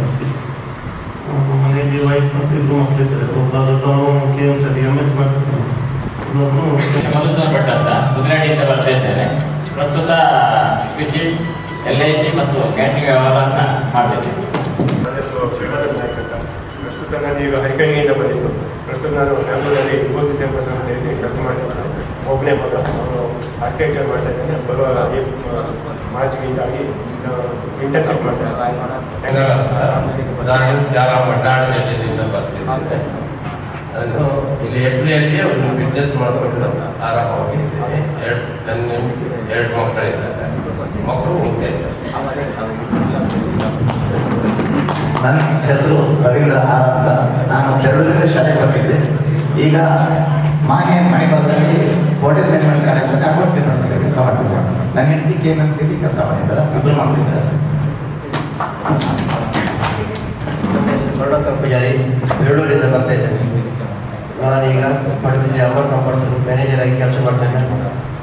ಮನೆಯಲ್ಲಿ ವೈಫ್ ಮತ್ತು 2 ಮಕ್ಕಳಿದ್ದಾರೆ. ಒಬ್ಬರು KMC MS ಮಾಡ್ತಿರ್ತಾರೆ. ಮಧುಸೂದನ್ ಭಟ್ ಅಂತ ಕುದುರಾಡಿಯಿಂದ ಬರ್ತಾ ಇದ್ದೇನೆ. ಪ್ರಸ್ತುತ ಕೃಷಿ, LIC ಮತ್ತು ಕ್ಯಾಟರಿಂಗ್ ವ್ಯವಹಾರವನ್ನು ಮಾಡ್ತಿದ್ದೇನೆ. ಪ್ರಸ್ತುತ ನಾನು ಈಗ ಹರಿಕಣಿಯಿಂದ ಬಂದಿದ್ದು. ಪ್ರಸ್ತುತ ನಾನು ಬ್ಯಾಂಗ್ಳೂರಲ್ಲಿ ಇನ್ಫೋಸಿಸ್ ಎಂಬ ಸಂಸ್ಥೆಯಲ್ಲಿ ಕೆಲಸ ಮಾಡ್ತಿದ್ದೇನೆ. ಒಬ್ಬನೇ ಮಗ, ನಾನು ಆರ್ಕಿಟೆಕ್ಚರ್ ಮಾಡ್ತಾ ಇದ್ದೇನೆ. ಬರುವ ಮಾರ್ಚ್ಗಿಂದಾಗಿ ಇಂಟರ್ನ್ಶಿಪ್ ಮಾಡ್ತೇನೆ. ನಾನು ಜಾಗ ಮಡ್ಡಾಳದಿಂದ ಬರ್ತಿದ್ದೇನೆ. ನಾನು ಇಲ್ಲಿ ಎಬ್ರಿಯಲ್ಲಿ ಒಂದು ಬಿಸ್ನೆಸ್ ಮಾಡಿಕೊಂಡು ಆರಾಮವಾಗಿದ್ದೇನೆ. 2 ಮಕ್ಕಳಿದ್ದಾರೆ. ಮಕ್ಕಳು ಹೋಗ್ತಾ ಇದ್ದಾರೆ. ನನ್ನ ಹೆಸರು ರವೀಂದ್ರ ಆರ್ ಅಂತ. ನಾನು ಬೆರಳೂರಿನ ಶಾಲೆಗೆ ಬರ್ತಿದ್ದೆ. ಈಗ ಮಾಹೆ ಮಣಿಪಾಲದಲ್ಲಿ ಹೋಟೆಲ್ ಮ್ಯಾನೇಜ್ಮೆಂಟ್ ಕಾಲೇಜಲ್ಲಿ ಅಕೌಂಟ್ಸ್ ಡಿಪಾರ್ಟ್ಮೆಂಟ್ ಕೆಲಸ ಮಾಡ್ತಿದ್ದೆ. ನನ್ನ ಹೆಂಡತಿ KMC ಕೆಲಸ ಮಾಡಿದ್ದಾರೆ. 2 ಮಕ್ಕಳಿದ್ದಾರೆ. ನನ್ನ ಹೆಸರು ಕರುಣಾಕರ್ ಪೂಜಾರಿ, ಬೆರಳೂರಿಂದ ಬರ್ತಾ ಇದ್ದೇನೆ. ನಾನೀಗ ಪಡುಬಿದ್ರಿ ಅಮರ್ ಕಂಪೌಂಡ್ ಮ್ಯಾನೇಜರ್ ಆಗಿ ಕೆಲಸ ಮಾಡ್ತೇನೆ.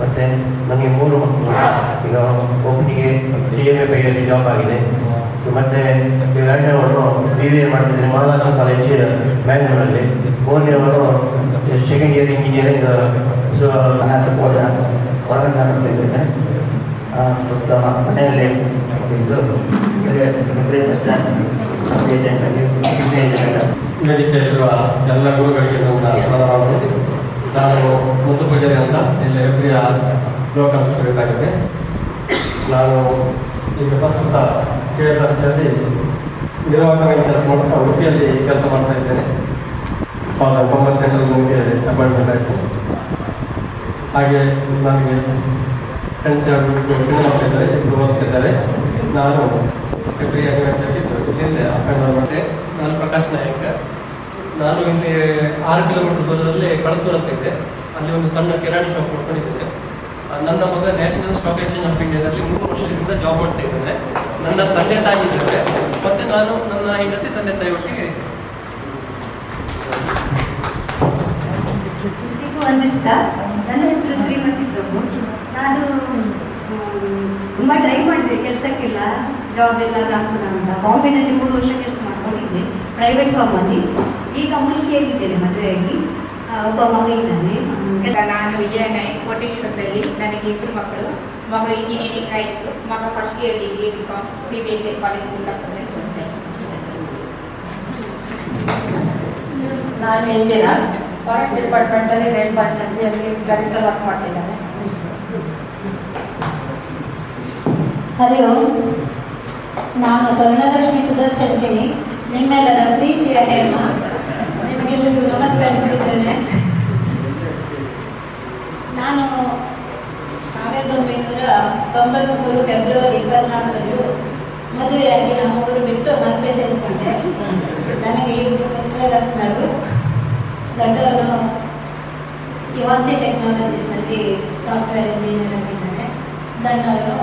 ಮತ್ತು ನನಗೆ 3 ಮಕ್ಕಳು. ಈಗ ಒಬ್ಬನಿಗೆ DMA ಬೈಯಲ್ಲಿ ಜಾಬ್ ಆಗಿದೆ. ಮತ್ತು 2ನೇವನು BBA ಮಾಡ್ತಿದ್ದೀನಿ ಮಹಾರಾಷ್ಟ್ರ ಕಾಲೇಜ್ ಬ್ಯಾಂಗ್ಳೂರಲ್ಲಿ. 3ನೇವನು second year engineering. So support ಹೊರಗಡೆ ಮಾಡ್ತಿದ್ದೇನೆ. ಪ್ರಸ್ತುತ ಮನೆಯಲ್ಲಿ ಇದ್ದು ಬಸ್ ಸ್ಟ್ಯಾಂಡ್ ಏಜೆಂಟಾಗಿ ವೇದಿಕೆಯಲ್ಲಿರುವ ಎಲ್ಲ ಗುರುಗಳಿಗೆ ನನ್ನ ಪ್ರಣಾಮಗಳು. ನಾನು ಮುದ್ದು ಪೂಜಾರಿ ಅಂತ ಇಲ್ಲಿ ಎಬ್ರಿಯ ಲೋಕಲ್ ಸ್ಟೂಡೆಂಟ್ ಆಗಿದೆ. ನಾನು ಈಗ ಪ್ರಸ್ತುತ KSRCಯಲ್ಲಿ ನಿರ್ವಾಹಕರಾಗಿ ಕೆಲಸ ಮಾಡುತ್ತಾ ಉಡುಪಿಯಲ್ಲಿ ಕೆಲಸ ಮಾಡ್ತಾ ಇದ್ದೇನೆ. 1998ರಲ್ಲಿ ನನಗೆ ಅಪಾಯಿಂಟ್ಮೆಂಟ್ ಆಯಿತು. ಹಾಗೆ ನನಗೆ 10th ಮಾಡ್ತಿದ್ದಾರೆ, 2 ಓದ್ತಿದ್ದಾರೆ. ನಾನು ಎಬ್ರಿಯ ಯೂನಿವರ್ಸಿಟಿ ಇಲ್ಲಿಂದ ಅಪಾಯಿಂಟ್ಮೆಂಟ್ ಮಾಡಿದೆ. ನಾನು ಪ್ರಕಾಶ್ ನಾಯಕ್. ನಾನು ಇಲ್ಲಿ 6 ಕಿಲೋಮೀಟರ್ ದೂರದಲ್ಲಿ ಕಳತೂರು ಅಂತ ಇದೆ. ಅಲ್ಲಿ ಒಂದು ಸಣ್ಣ ಕಿರಾಣಿ ಶಾಪ್ ಮಾಡ್ಕೊಂಡಿದ್ದೇನೆ. ನನ್ನ ಮಗ ನ್ಯಾಷನಲ್ ಸ್ಟಾಕ್ ಎಕ್ಸ್ಚೇಂಜ್ ಆಫ್ ಇಂಡಿಯಾದಲ್ಲಿ 3 ವರ್ಷದಿಂದ ಜಾಬ್ ಮಾಡ್ತಾ ಇದ್ದೇನೆ. ನನ್ನ ತಂದೆ ತಾಯಿ ಇದ್ದಾರೆ, ಮತ್ತು ನಾನು ನನ್ನ ಹೆಂಡತಿ ತಂದೆ ತಾಯಿ ಒಟ್ಟಿಗೆ. ವಂದಿಸ್ತಾ, ನನ್ನ ಹೆಸರು ಶ್ರೀಮತಿ ಪ್ರಭು. ನಾನು ತುಂಬ ಟ್ರೈ ಮಾಡಿದೆ, ಕೆಲಸಕ್ಕೆಲ್ಲ ಜಾಬ್ ಎಲ್ಲ ಆಗ್ತದ ಅಂತ. ಬಾಂಬೆನಲ್ಲಿ 3 ವರ್ಷ ಕೆಲಸ ಮಾಡ್ಕೊಂಡಿದ್ದೆ ಪ್ರೈವೇಟ್ ಫಾರ್ಮಲ್ಲಿ. ಈಗ ಮುಲ್ಕಿಯಾಗಿದ್ದೇನೆ ಮದುವೆಯಾಗಿ, ಒಬ್ಬ ಮಗ ಇದ್ದಾನೆ. ನಾನು ವಿಜಯ ನಾಯಕ್ ಕೋಟೇಶ್ವರದಲ್ಲಿ. ನನಗೆ 2 ಮಕ್ಕಳು. ಮಗಳು ಇಂಜಿನಿಯರಿಂಗ್ ಆಯಿತು, ಮಗ first year degree BCom BBA college ಕುಂದಾಪುರದಲ್ಲಿ ಓದ್ತಾ ನಾನು ಇಂದಿರಾ ಫಾರೆಸ್ಟ್ ಡಿಪಾರ್ಟ್ಮೆಂಟಲ್ಲಿ ರೇಲ್ ಪಂಚಾಯತಿಯಲ್ಲಿ ಕ್ಲರಿಕಲ್ ವರ್ಕ್ ಮಾಡ್ತಿದ್ದೇನೆ. ಹರಿ ಓಂ. ನಾನು ಸ್ವರ್ಣಲಕ್ಷ್ಮಿ ಸುದರ್ಶನ್ ಕಿಣಿ, ನಿಮ್ಮೆಲ್ಲರ ಪ್ರೀತಿಯ ಹೇಮ. ನಿಮಗೆಲ್ಲರಿಗೂ ನಮಸ್ಕರಿಸುತ್ತಿದ್ದೇನೆ. ನಾನು 1993 ಫೆಬ್ರವರಿ 24 ಮದುವೆಯಾಗಿ ನಮ್ಮ ಊರು ಬಿಟ್ಟು ಮದುವೆ ಸೇರಿಕೊಂಡೆ. ನನಗೆ 2 ಪುತ್ರರತ್ನರು. ದೊಡ್ಡವನು ಇವಾಂತಿ ಟೆಕ್ನಾಲಜೀಸ್ನಲ್ಲಿ ಸಾಫ್ಟ್ವೇರ್ ಇಂಜಿನಿಯರ್ ಆಗಿದ್ದಾನೆ. ಸಣ್ಣವನು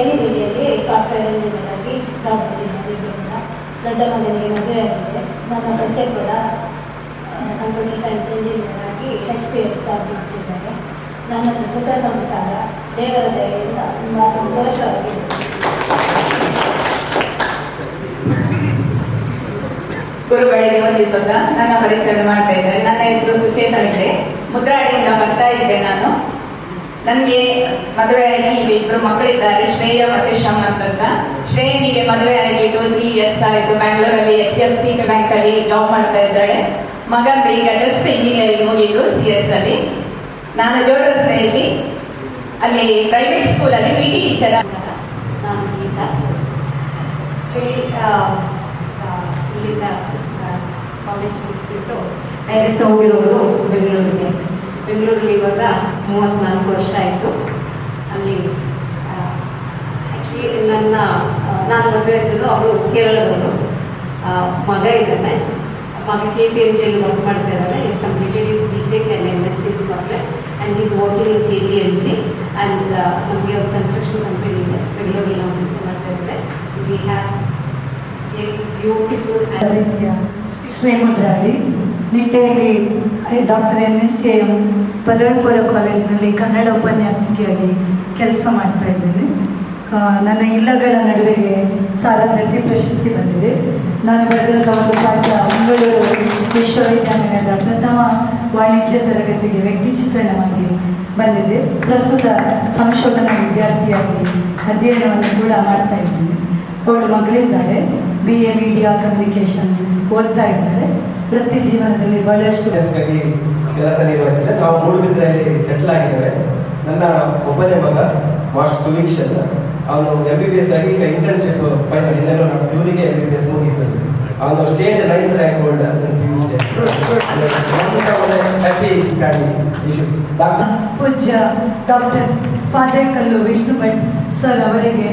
ಎಲಿವಿಡಿಯಲ್ಲಿ ಸಾಫ್ಟ್ವೇರ್ ಇಂಜಿನಿಯರ್ ಆಗಿ ಜಾಬ್ ಮಾಡಿದ್ದಾರೆ. ದೊಡ್ಡ ಮಗನಿಗೆ ಮದುವೆ ಆಗಿದೆ. ನನ್ನ ಸೊಸೆ ಕೂಡ ಕಂಪ್ಯೂಟರ್ ಸೈನ್ಸ್ ಇಂಜಿನಿಯರ್ ಆಗಿ HPL ಜಾಬ್ ಮಾಡ್ತಿದ್ದಾರೆ. ನನ್ನದು ಸುಖ ಸಂಸಾರ ದೇವರ ದಯೆಯಿಂದ ತುಂಬ ಸಂತೋಷವಾಗಿದೆ. ಗುರುಗಳಿಗೆ ವಂದಿಸೋದ ನನ್ನ ಪರಿಚಯ ಮಾಡ್ತಾ ಇದ್ದಾರೆ. ನನ್ನ ಹೆಸರು ಸುಚೇತಾ ಹೆಗ್ಡೆ, ಮುದ್ರಾಡಿಯಿಂದ ಬರ್ತಾ ಇದ್ದೆ ನಾನು. ನನಗೆ ಮದುವೆಯಾಗಿ ಈಗ 2 ಮಕ್ಕಳಿದ್ದಾರೆ, ಶ್ರೇಯ ಮತ್ತು ಶಮಂತ್ ಅಂತ. ಶ್ರೇಯನಿಗೆ ಮದುವೆಯಾಗಿ 2-3 years ಆಯಿತು. ಬ್ಯಾಂಗ್ಳೂರಲ್ಲಿ HDFC ಬ್ಯಾಂಕಲ್ಲಿ ಜಾಬ್ ಮಾಡ್ತಾ ಇದ್ದಾಳೆ. ಮಗಂದು ಈಗ ಜಸ್ಟ್ ಇಂಜಿನಿಯರಿಂಗ್ ಮುಗಿದು CS ಅಲ್ಲಿ. ನಾನು ಜೋಡ ರಸ್ತೆಯಲ್ಲಿ ಅಲ್ಲಿ ಪ್ರೈವೇಟ್ ಸ್ಕೂಲಲ್ಲಿ PT ಟೀಚರ್. ನಾನು ಗೀತಾ. ಇಲ್ಲಿಂದ ಕಾಲೇಜ್ ಮುಗಿಸ್ಬಿಟ್ಟು ಡೈರೆಕ್ಟ್ ಹೋಗಿರೋದು ಬೆಂಗಳೂರಿಗೆ. ಬೆಂಗಳೂರಲ್ಲಿ ಇವಾಗ 34 ವರ್ಷ ಆಯಿತು. ಅಲ್ಲಿ ಆ್ಯಕ್ಚುಲಿ ನಾನು ಮದುವೆ ಇದ್ದರು. ಅವರು ಕೇರಳದವರು. ಮಗ ಇದ್ದಾನೆ. ಮಗ KPMGಯಲ್ಲಿ ವರ್ಕ್ ಮಾಡ್ತಾ ಇದ್ದಾರೆ. Is completed is BTech and MS in Scotland and he's working in KPMG and ನಮಗೆ ಒಂದು ಕನ್ಸ್ಟ್ರಕ್ಷನ್ ಕಂಪನಿ ಇದೆ ಬೆಂಗಳೂರಲ್ಲಿ. ನಾವು ಕೆಲಸ ಮಾಡ್ತಾ ಇದ್ದೇವೆ. ವಿ ಹ್ಯಾವ್ ಬ್ಯೂಟಿಫುಲ್ ರೀತಿಯ ಶ್ರೀಮುದ್ರಾಡಿ ನಿಟ್ಟೆಯಲ್ಲಿ ಡಾಕ್ಟರ್ NSAM ಪದವಿ ಪೂರ್ವ ಕಾಲೇಜಿನಲ್ಲಿ ಕನ್ನಡ ಉಪನ್ಯಾಸಕಿಯಾಗಿ ಕೆಲಸ ಮಾಡ್ತಾ ಇದ್ದೇನೆ. ನನ್ನ ಇಲ್ಲಗಳ ನಡುವೆಗೆ ಸಾರಥಿ ಪ್ರಶಸ್ತಿ ಬಂದಿದೆ. ನಾನು ಬರೆದಂಥ ಒಂದು ಪಾಠ ಮಂಗಳೂರು ವಿಶ್ವವಿದ್ಯಾನಿಲಯದ ಪ್ರಥಮ ವಾಣಿಜ್ಯ ತರಗತಿಗೆ ವ್ಯಕ್ತಿ ಚಿತ್ರಣವಾಗಿ ಬಂದಿದೆ. ಪ್ರಸ್ತುತ ಸಂಶೋಧನಾ ವಿದ್ಯಾರ್ಥಿಯಾಗಿ ಅಧ್ಯಯನವನ್ನು ಕೂಡ ಮಾಡ್ತಾ ಇದ್ದೇನೆ. ಅವಳು ಮಗಳಿದ್ದಾಳೆ, BA ಮೀಡಿಯಾ ಕಮ್ಯುನಿಕೇಷನ್ ಓದ್ತಾ ಇದ್ದಾಳೆ. ವೃತ್ತಿ ಜೀವನದಲ್ಲಿ ಬಹಳಷ್ಟು ಕೆಲಸ ನಿರ್ವಹಿಸಿದೆ. ನಾವು ಮೂಡುಬಿದ್ರೆಯಲ್ಲಿ ಸೆಟ್ಲ್ ಆಗಿದ್ದೇವೆ. ನನ್ನ ಒಬ್ಬನೇ ಮಗ ಮಾಸ್ಟರ್ ಸುವೀಕ್ಷ ಅಂತ. ಅವನು MBBS ಆಗಿ ಈಗ ಇಂಟರ್ನ್ಶಿಪ್ ಫೈನಲ್ ಇನ್ನೇನು ಪ್ಯೂರಿಗೆ MBBS ಮುಗಿರ್ತದೆ. ಅವನು state 9th rank holder. Happy ಪೂಜ್ಯ ಡಾಕ್ಟರ್ ಪಾದೇಕಲ್ಲು ವಿಷ್ಣು ಭಟ್ ಸರ್ ಅವರಿಗೆ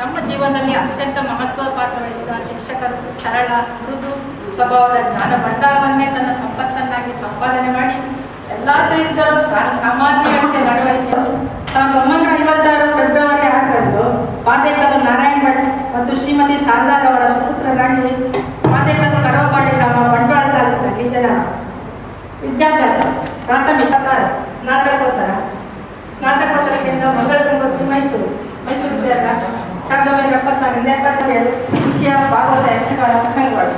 ನಮ್ಮ ಜೀವನದಲ್ಲಿ ಅತ್ಯಂತ ಮಹತ್ವ ಪಾತ್ರ ವಹಿಸಿದ ಶಿಕ್ಷಕರು. ಸರಳ ಮೃದು ಸ್ವಭಾವದ ಜ್ಞಾನ ಭಂಡಾರವನ್ನೇ ತನ್ನ ಸಂಪತ್ತನ್ನಾಗಿ ಸಂಪಾದನೆ ಮಾಡಿ ಎಲ್ಲ ತಿಳಿದಿದ್ದರೂ ತಾನು ಸಾಮಾನ್ಯ ವ್ಯಕ್ತಿ ನಡವಳಿಕೆ. 1956 ಫೆಬ್ರವರಿ 6ರಂದು ಪಾದೇಕಲ್ಲು ನಾರಾಯಣ್ ಭಟ್ ಮತ್ತು ಶ್ರೀಮತಿ ಶಾರದಾರವರ ಸುಪುತ್ರರಾಗಿ ಪಾದೇಕಲ್ಲು ಕರವಪಾಡಿ ಗ್ರಾಮ ಬಂಟ್ವಾಳ ತಾಲೂಕಿನಲ್ಲಿ ಜನನ. ವಿದ್ಯಾಭ್ಯಾಸ ಪ್ರಾಥಮಿಕ, ಸ್ನಾತಕೋತ್ತರ ಕೇಂದ್ರ ಮಂಗಳ ಗಂಗೋತ್ರಿ ಮೈಸೂರು ಸೇರಿದ 1974 ವಿಷಯ ಭಾಗವತ ಯಕ್ಷಗಾನ ಪ್ರಸಂಗಗಳು.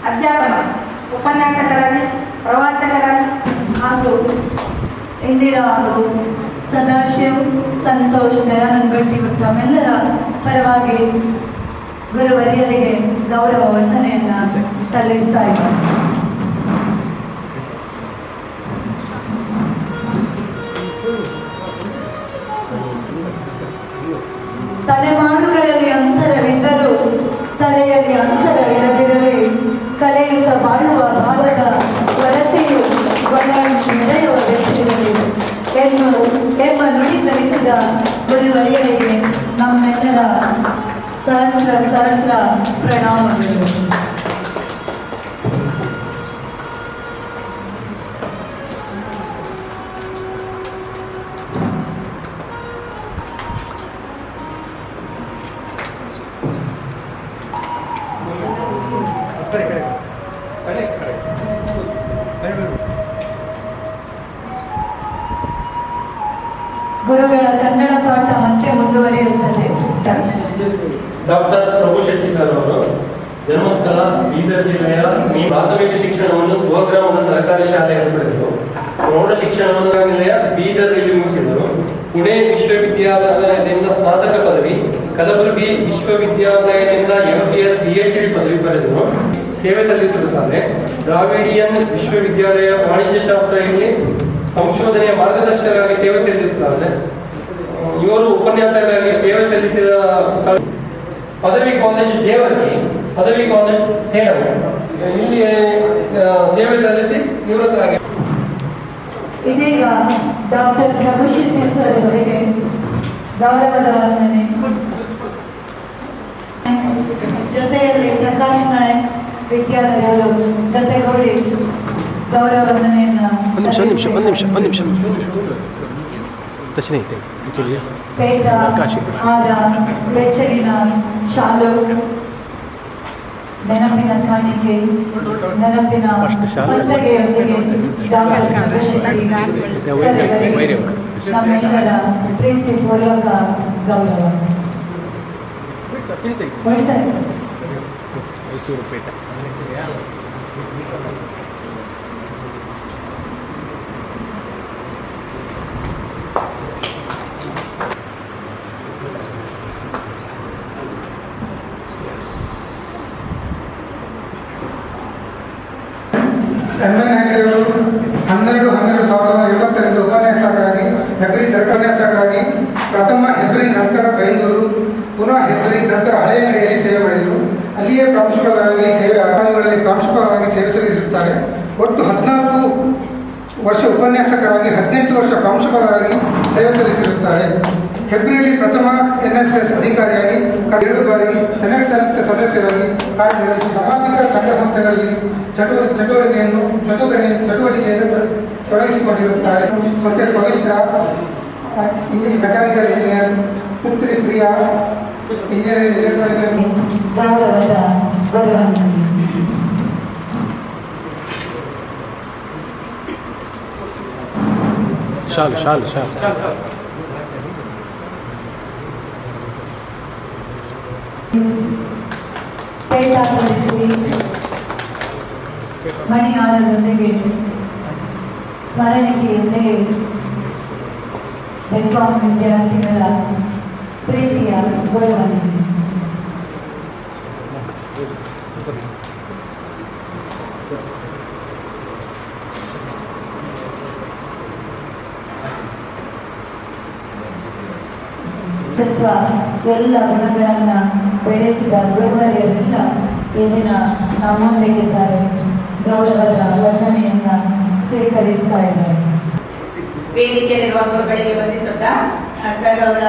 ಅಧ್ಯಾಪನ ಉಪನ್ಯಾಸಕರಾಗಿ, ಪ್ರವಾಚಕರಾಗಿ ಹಾಗೂ ಇಂದಿರಾ ಹಾಗೂ ಸದಾಶಿವ್, ಸಂತೋಷ್, ದಯಾನಂದ್ ಭಟ್ ಇವರು ತಮ್ಮೆಲ್ಲರ ಪರವಾಗಿ ಗುರುವರಿಯರಿಗೆ ಗೌರವ ವಂದನೆಯನ್ನು ಸಲ್ಲಿಸ್ತಾ ಇದ್ದಾರೆ. ತಲೆಮಾರುಗಳಲ್ಲಿ ಅಂತರವಿದ್ದರೂ ತಲೆಯಲ್ಲಿ ಅಂತರವಿರದಿರಲಿ, ಕಲೆಯುತ್ತ ಬಾಳುವ ಭಾವದ ಕೊರತೆಯು ಮೆರೆಯುವ ವ್ಯಕ್ತಿಗಳಲ್ಲಿ ಎಂಬ ನುಡಿ ಕಲಿಸಿದ ಗುರುವರಿಯರಿಗೆ ನಮ್ಮೆಲ್ಲರ ಸಹಸ್ರ ಪ್ರಣಾಮಗಳು. ಗುರುಗಳ ಕನ್ನಡ ಪಾಠ ಮತ್ತೆ ಮುಂದುವರಿಯುತ್ತದೆ. ಡಾಕ್ಟರ್ ಪ್ರಭು ಶೆಟ್ಟಿ ಸರ್ ಅವರು ಜನ್ಮಸ್ಥಳ ಬೀದರ್ ಜಿಲ್ಲೆಯ ಪ್ರಾಥಮಿಕ ಶಿಕ್ಷಣವನ್ನು ಸ್ವಗ್ರಾಮದ ಸರ್ಕಾರಿ ಶಾಲೆಯಲ್ಲಿ ಪಡೆದರು. ಪ್ರೌಢ ಶಿಕ್ಷಣವನ್ನು ನಿಲಯ ಬೀದರ್ನಲ್ಲಿ ಮುಗಿಸಿದರು. ಪುಣೆ ವಿಶ್ವವಿದ್ಯಾಲಯದಿಂದ ಸ್ನಾತಕ ಪದವಿ, ಕಲಬುರಗಿ ವಿಶ್ವವಿದ್ಯಾಲಯದಿಂದ MPS PhD ಪದವಿ ಪಡೆದರು. ಸೇವೆ ಸಲ್ಲಿಸಿರುತ್ತಾರೆ. ದ್ರಾವಿಡಿಯನ್ ವಿಶ್ವವಿದ್ಯಾಲಯ ವಾಣಿಜ್ಯಶಾಸ್ತ್ರ ಇಲ್ಲಿ ಸಂಶೋಧನೆಯ ಮಾರ್ಗದರ್ಶಕರಾಗಿ ಸೇವೆ ಸಲ್ಲಿಸುತ್ತಾರೆ. ಇವರು ಉಪನ್ಯಾಸಕರಾಗಿ ಸೇವೆ ಸಲ್ಲಿಸಿದ ಪದವಿ ಕಾಲೇಜು ಜೇವರ್ಗಿ, ಪದವಿ ಕಾಲೇಜ್ ಸೇಡಂ ಇಲ್ಲಿ ಸೇವೆ ಸಲ್ಲಿಸಿ ನಿವೃತ್ತರಾಗಿ. ಇದೀಗ ಡಾಕ್ಟರ್ ಪ್ರಭುಶೆಟ್ಟಿ ಸರ್ ಅವರಿಗೆ ಗೌರವದ ವಂದನೆ. ಜೊತೆಯಲ್ಲಿ ಪ್ರಕಾಶ್ ನಾಯಕ್ ವಿದ್ಯಾಧರಿ ಅವರು ಜೊತೆಗೂಡಿ ಗೌರವ ವಂದನೆಯನ್ನು ಪೇಟ ಆದ ಬೆಚ್ಚಗಿನ ಶಾಲು, ನೆನಪಿನ ಕಾಣಿಕೆ, ನೆನಪಿನ ಹೊತ್ತಗೆಯೊಂದಿಗೆ ಡಾಕ್ಟರ್ ಪ್ರಭುಶೆಟ್ಟಿ ಸರ್ ಅವರಿಗೆ ನಮ್ಮೆಲ್ಲರ ಪ್ರೀತಿಪೂರ್ವಕ ಗೌರವ. ಮೈಸೂರು ಪೇಟ MN ಹೆಗ್ಡೆಯವರು 12/12/1970 ಉಪನ್ಯಾಸಕರಾಗಿ, ಹೆಬ್ರಿ ಸರ್ಕೋಪನ್ಯಾಸಕರಾಗಿ ಪ್ರಥಮ ಹೆಬ್ರಿ, ನಂತರ ಬೈಂದೂರು, ಪುನಃ ಹೆಬ್ರಿ, ನಂತರ ಹಳೆಯಂಗಡಿಯಲ್ಲಿ ಸೇವೆ ಮಾಡಿದರು. ಅಲ್ಲಿಯೇ ಪ್ರಾಂಶುಪಾಲರಾಗಿ ಸೇವೆ ಅಕಾಡೆಮಿಗಳಲ್ಲಿ ಪ್ರಾಂಶುಪಾಲರಾಗಿ ಸೇವೆ ಸಲ್ಲಿಸುತ್ತಾರೆ. ಒಟ್ಟು 14 ವರ್ಷ ಉಪನ್ಯಾಸಕರಾಗಿ, 18 ವರ್ಷ ಪ್ರಾಂಶುಪಾಲರಾಗಿ ಸೇವೆ ಸಲ್ಲಿಸಿರುತ್ತಾರೆ. ಹೆಬ್ರಿಯಲ್ಲಿ ಪ್ರಥಮ NSS ಅಧಿಕಾರಿಯಾಗಿ 2 ಬಾರಿ ಸೆನೆಟ್ ಸದಸ್ಯರಾಗಿ ಕಾರ್ಯನಿರ್ವಹಿಸಿ ಸಾಮಾಜಿಕ ಸಂಘ ಸಂಸ್ಥೆಗಳಲ್ಲಿ ಚಟುವಟಿಕೆಯನ್ನು ತೊಡಗಿಸಿಕೊಂಡಿರುತ್ತಾರೆ. ಸೊಸೆ ಪವಿತ್ರ ಮೆಕ್ಯಾನಿಕಲ್ ಇಂಜಿನಿಯರ್, ಪುತ್ರಿ ಪ್ರಿಯಾ ಇಂಜಿನಿಯರಿಂಗ್ ಎಲೆಕ್ಟ್ರಾನಿಕ್. ಗೌರವದ ವಂದನೆ. ಶಾಲು ಶಾಲು ಶಾಲು ಪೇಟ ತೊಡಿಸಿ ಮಣಿಹಾರದೊಂದಿಗೆ ಸ್ಮರಣಿಕೆಯೊಂದಿಗೆ ಬೆಂಗಾಮ್ ವಿದ್ಯಾರ್ಥಿಗಳ ಪ್ರೀತಿಯ ಗೌರವನೆ. ತತ್ವ ಎಲ್ಲ ಗುಣಗಳನ್ನು ಬೆಳೆಸಿದ ಗುರುವರೆಯರೆಲ್ಲ ಈ ದಿನ ನಮ್ಮೊಂದಿಗಿದ್ದಾರೆ. ಗೌರವದ ವಂದನೆಯನ್ನು ಸ್ವೀಕರಿಸ್ತಾ ಇದ್ದಾರೆ. ವೇದಿಕೆಯಲ್ಲಿರುವ ಗುರುಗಳಿಗೆ ವಂದಿಸುತ್ತಾ ಸರ್ ಅವರ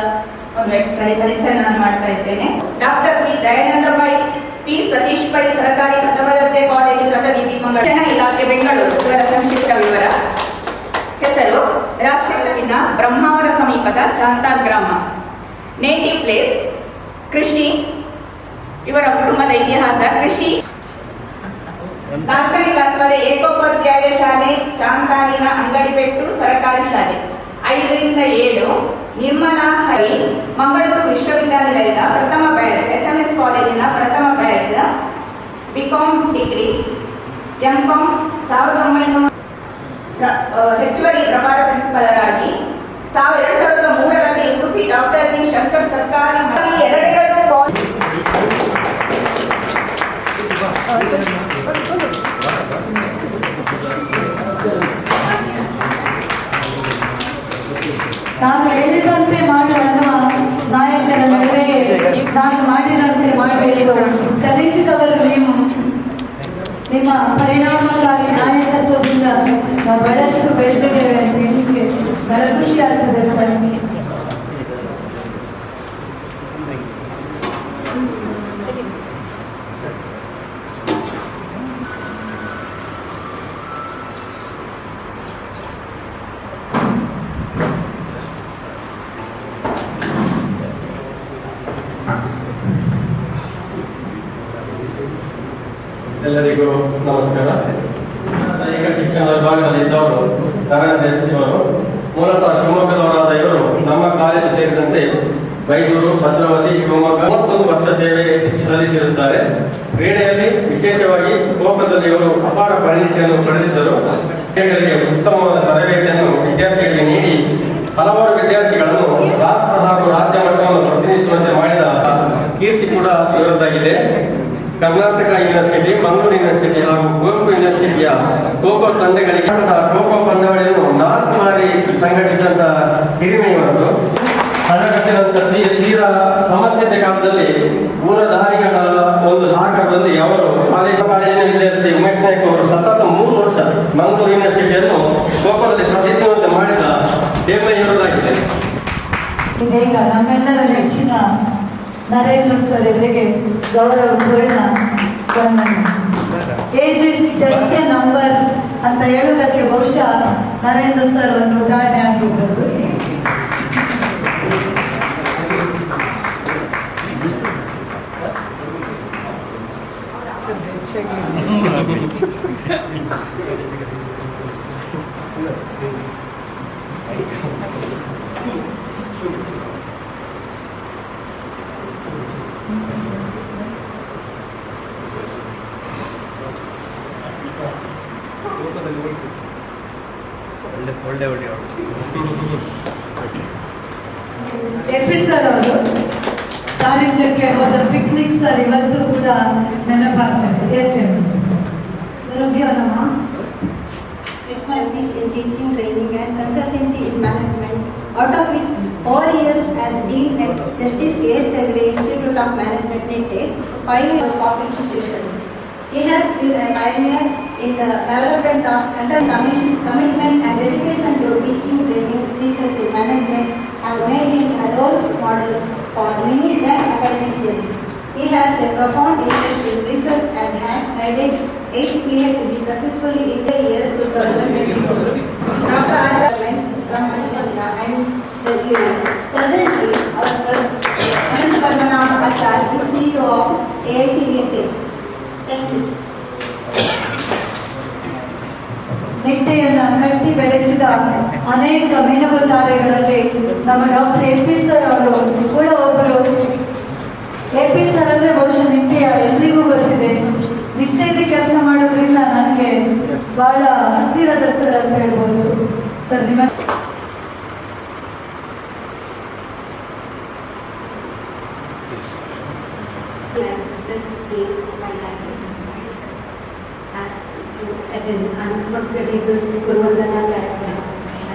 ಒಂದು ಪರಿಚಯ ನಾನು ಮಾಡ್ತಾ ಇದ್ದೇನೆ. Doctor P Dayanandabai P Satish Pai ಸರ್ಕಾರಿ ಪ್ರಥಮ ದರ್ಜೆ ಕಾಲೇಜು ರಥವೀದಿ ಮಂಗಳೂರು, ಶಿಕ್ಷಣ ಇಲಾಖೆ ಬೆಂಗಳೂರು. ಇವರ ಸಂಕ್ಷಿಪ್ತ ವಿವರ. ಹೆಸರು ರಾಷ್ಟ್ರಕವಿನ ಬ್ರಹ್ಮಾವರ ಸಮೀಪದ ಚಾಂತಾರ್ ಗ್ರಾಮ. ನೇಟಿವ್ ಪ್ಲೇಸ್ ಕೃಷಿ. ಇವರ ಕುಟುಂಬದ ಇತಿಹಾಸ ಕೃಷಿ. 4ನೇ ಕ್ಲಾಸ್ವರೆಗೆ ಏಕೋಪಾಧ್ಯಾಯ ಶಾಲೆ, ಚಾಂತಾನಿನ ಅಂಗಡಿಪೆಟ್ಟು ಸರ್ಕಾರಿ ಶಾಲೆ. 5ರಿಂದ 7 ನಿರ್ಮಲಾ ಹರಿ ಮಂಗಳೂರು ವಿಶ್ವವಿದ್ಯಾನಿಲಯದ ಪ್ರಥಮ ಬ್ಯಾಚ್, SMS ಕಾಲೇಜಿನ ಪ್ರಥಮ ಬ್ಯಾಚ್, BCom ಡಿಗ್ರಿ, MCom 1900 ಹೆಚ್ಚುವರಿ ಪ್ರಭಾರ ಪ್ರಿನ್ಸಿಪಲರಾಗಿ 2003ರಲ್ಲಿ ಉಡುಪಿ ಡಾಕ್ಟರ್ ಜಿ ಶಂಕರ್ ಸರ್ಕಾರಿ 2 ನಾನು ಹೇಳಿದಂತೆ ಮಾಡುವ ನಾಯಕರ ನಡುವೆಯೇ ನಾನು ಮಾಡಿದಂತೆ ಮಾಡು ಎಂದು ಕಲಿಸಿದವರು ನೀವು. ನಿಮ್ಮ ಪರಿಣಾಮಕಾರಿ ನಾಯಕತ್ವದಿಂದ ನಾವು ಬಹಳಷ್ಟು ಬೆಳೆದಿದ್ದೇವೆ ಅಂತ ಹೇಳಲಿಕ್ಕೆ ಬಹಳ ಖುಷಿ ಆಗ್ತದೆ ಸರ್. ಎಲ್ಲರಿಗೂ ನಮಸ್ಕಾರ. ಈಗ ಶಿಕ್ಷಣದ ಭಾಗದಲ್ಲಿದ್ದವರು ನಗರ ದೇಶದವರು, ಮೂಲತಃ ಶಿವಮೊಗ್ಗದವರಾದ ಇವರು ನಮ್ಮ ಕಾಲೇಜು ಸೇರಿದಂತೆ ಬೈದೂರು, ಭದ್ರಾವತಿ, ಶಿವಮೊಗ್ಗ 31 ವರ್ಷ ಸೇವೆ ಸಲ್ಲಿಸಿರುತ್ತಾರೆ. ಕ್ರೀಡೆಯಲ್ಲಿ ವಿಶೇಷವಾಗಿ ಖೋಖೋದಲ್ಲಿ ಇವರು ಅಪಾರ ಪರಿಣಿತಿಯನ್ನು ಪಡೆದಿದ್ದರು. ಕ್ರೀಡೆಗಳಿಗೆ ಉತ್ತಮವಾದ ತರಬೇತಿಯನ್ನು ವಿದ್ಯಾರ್ಥಿಗಳಿಗೆ ನೀಡಿ ಹಲವಾರು ವಿದ್ಯಾರ್ಥಿಗಳನ್ನು ರಾಷ್ಟ್ರ ಹಾಗೂ ರಾಜ್ಯ ಮಟ್ಟವನ್ನು ಪ್ರತಿನಿಧಿಸುವಂತೆ ಮಾಡಿದ ಕೀರ್ತಿ ಕೂಡ ಇವರದ್ದಾಗಿದೆ. ಕರ್ನಾಟಕ ಯೂನಿವರ್ಸಿಟಿ, ಮಂಗಳೂರು ಯೂನಿವರ್ಸಿಟಿ ಹಾಗೂ ಕುವೆಂಪು ಯೂನಿವರ್ಸಿಟಿಯ ಖೋಖೋ ತಂಡಗಳಿಗೆ ಖೋಖೋ ಪಂದ್ಯಾವಳಿಯನ್ನು 4 ಬಾರಿ ಸಂಘಟಿಸಿದಂತ ಹಿರಿಮೆ ಇವರದು. ಹಣಕಾಸಿನಂತ ತೀರಾ ಸಮಸ್ಯೆ ಕಾಲದಲ್ಲಿ ಊರ ದಾರಿಗಳ ಒಂದು ಸಹಕಾರದೊಂದಿಗೆ ಅವರು ಕಾಲೇಜಿನ ವಿದ್ಯಾರ್ಥಿ ಉಮೇಶ್ ನಾಯ್ಕ ಅವರು ಸತತ 3 ವರ್ಷ ಮಂಗಳೂರು ಯೂನಿವರ್ಸಿಟಿಯನ್ನು ಖೋಖೋದಲ್ಲಿ ಪ್ರತಿನಿಧಿಸುವಂತೆ ಮಾಡಿದ ಹೆಮ್ಮೆ ಇವರದಾಗಿದೆ. ಇದೀಗ ನಮ್ಮೆಲ್ಲರ ನೆಚ್ಚಿನ ನರೇಂದ್ರ ಸರ್ ಇವರಿಗೆ ಗೌರವಪೂರ್ಣ ವಂದನೆ. Age is just A number ಅಂತ ಹೇಳುವುದಕ್ಕೆ ಬಹುಶಃ ನರೇಂದ್ರ ಸರ್ ಒಂದು ಉದಾಹರಣೆ ಆಗಿರ್ಬೋದು. ಎಪಿ ಸರ್ ಅವರು ಕಾಲೇಜಕ್ಕೆ ಹೋದ ಪಿಕ್ನಿಕ್ ಸರ್ ಇವತ್ತು ಕೂಡ ನೆನಪಾಗ್ತದೆ. Service in teaching, training and consultancy in management, out of which 4 years as Dean at Justice A.S. Segre Institute of Management, NITTE, 5 years of public institutions. He has been a pioneer in the development of commitment and dedication to teaching, training, research and management have made him a role model for many young academicians. He has a profound interest in research and has guided 8 PhD successfully in the year 2022. Dr. Acharya from Malaysia and the US. Presently, our Prince Padmanabh Acharya is CEO of AIC NITTE. Thank you. ನಿಟ್ಟೆಯನ್ನು ಕಟ್ಟಿ ಬೆಳೆಸಿದ ಅನೇಕ ಮಿನುಗು ತಾರೆಗಳಲ್ಲಿ ನಮ್ಮ doctor A P sir ಅವರು ಕೂಡ ಒಬ್ಬರು. AP sir ಅಂದರೆ ಬಹುಶಃ ನಿಟ್ಟೆಯ ಎಲ್ರಿಗೂ ಗೊತ್ತಿದೆ. ನಿಟ್ಟೆಯಲ್ಲಿ ಕೆಲಸ ಮಾಡೋದ್ರಿಂದ ನನಗೆ ಬಹಳ ಹತ್ತಿರದ ಸರ್ ಅಂತ ಹೇಳ್ಬೋದು. ಸರ್ ನಿಮ್ಮ unforgettable Guruvandana platform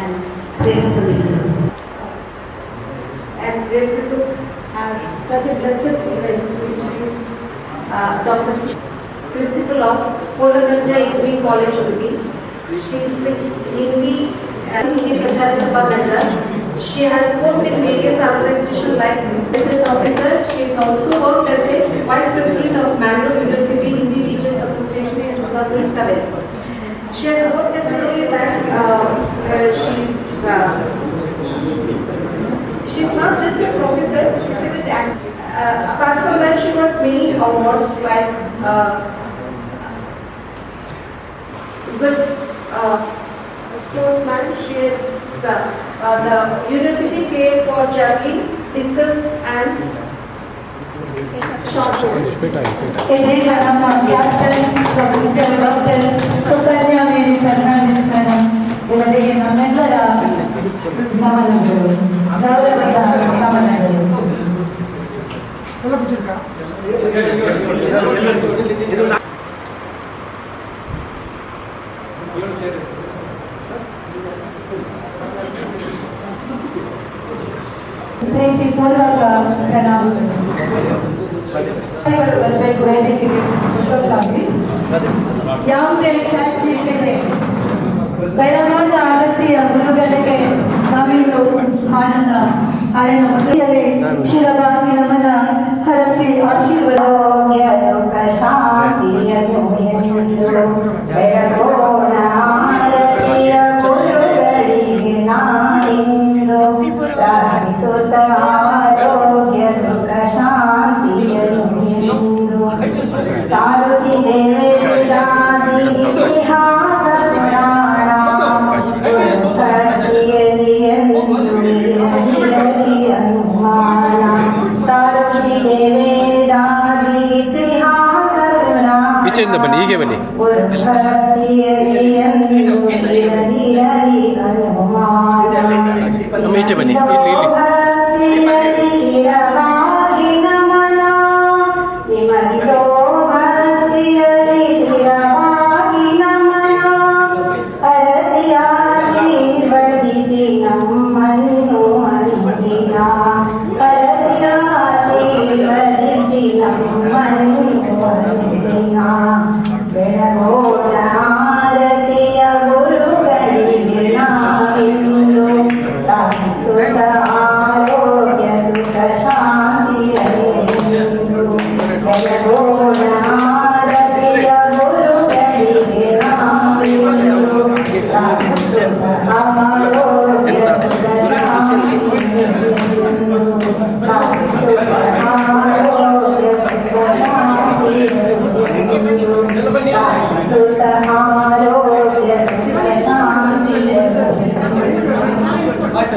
and Sneha Samita. I am grateful to have such a blessed event to introduce Dr. C, Principal of Polarganja Engineering College, Udupi. She is Hindi Prachar Sabha Madras. She has worked in various organizations like business officer. She has also worked as a Vice President of Mangalore University Hindi Teachers Association in 2007. She has worked as a really that she's not just a professor, she's a good actor. Apart from that, she got many awards like good sportsman. She is the university paid for javelin, discus and ಇದೀಗ ನಮ್ಮ captain professor doctor Sukanya ಮೇರಿ Fernandes madam ಇವರಿಗೆ ನಮ್ಮೆಲ್ಲರ ನಮನಗಳು, ಗೌರವದ ನಮನಗಳು. ಪ್ರೀತಿಪೂರ್ವಕ ಪ್ರಣಾಮಗಳು. ಬರಬೇಕು ವೇದಿಕೆಗೆ ಗೊತ್ತಾಗಿ. ಯಾವುದೇ ಚರ್ಚೆ ಇಲ್ಲದೆ ಬೆಳಗೊಂಡ ಆರತಿಯ ಗುರುಗಳಿಗೆ ನಾವಿಂದು ಆನಂದ ಆಡಿನ ಮುದ್ರೆಯಲ್ಲಿ ಶಿರವಾಗಿ ನಮನ ಹರಸಿ ಆಶೀರ್ವಾದ ಸುಖ ಶಾಂತಿಯನ್ನು ಬೆಳಗೋಣ ಆರತಿಯ ಗುರುಗಳಿಗೆ ನಾಡಿಂದು ಪ್ರಾರ್ಥಿಸುತ್ತ ಆರೋಗ್ಯ ಸುಖ ಶಾಂತಿಯನ್ನು ಸಾರುತ್ತಿದ್ದೇವೆ ವೇದಾದಿ ಇತಿಹಾಸ ಪುರಾಣ ಭಕ್ತಿಯರಿ ಎಂದು ಅನುಮಾನ ಈಚೆಯಿಂದ ಬನ್ನಿ, ಹೀಗೆ ಬನ್ನಿ. ನಮ್ಮ ಈಚೆ ಬನ್ನಿ, ಇಲ್ಲಿ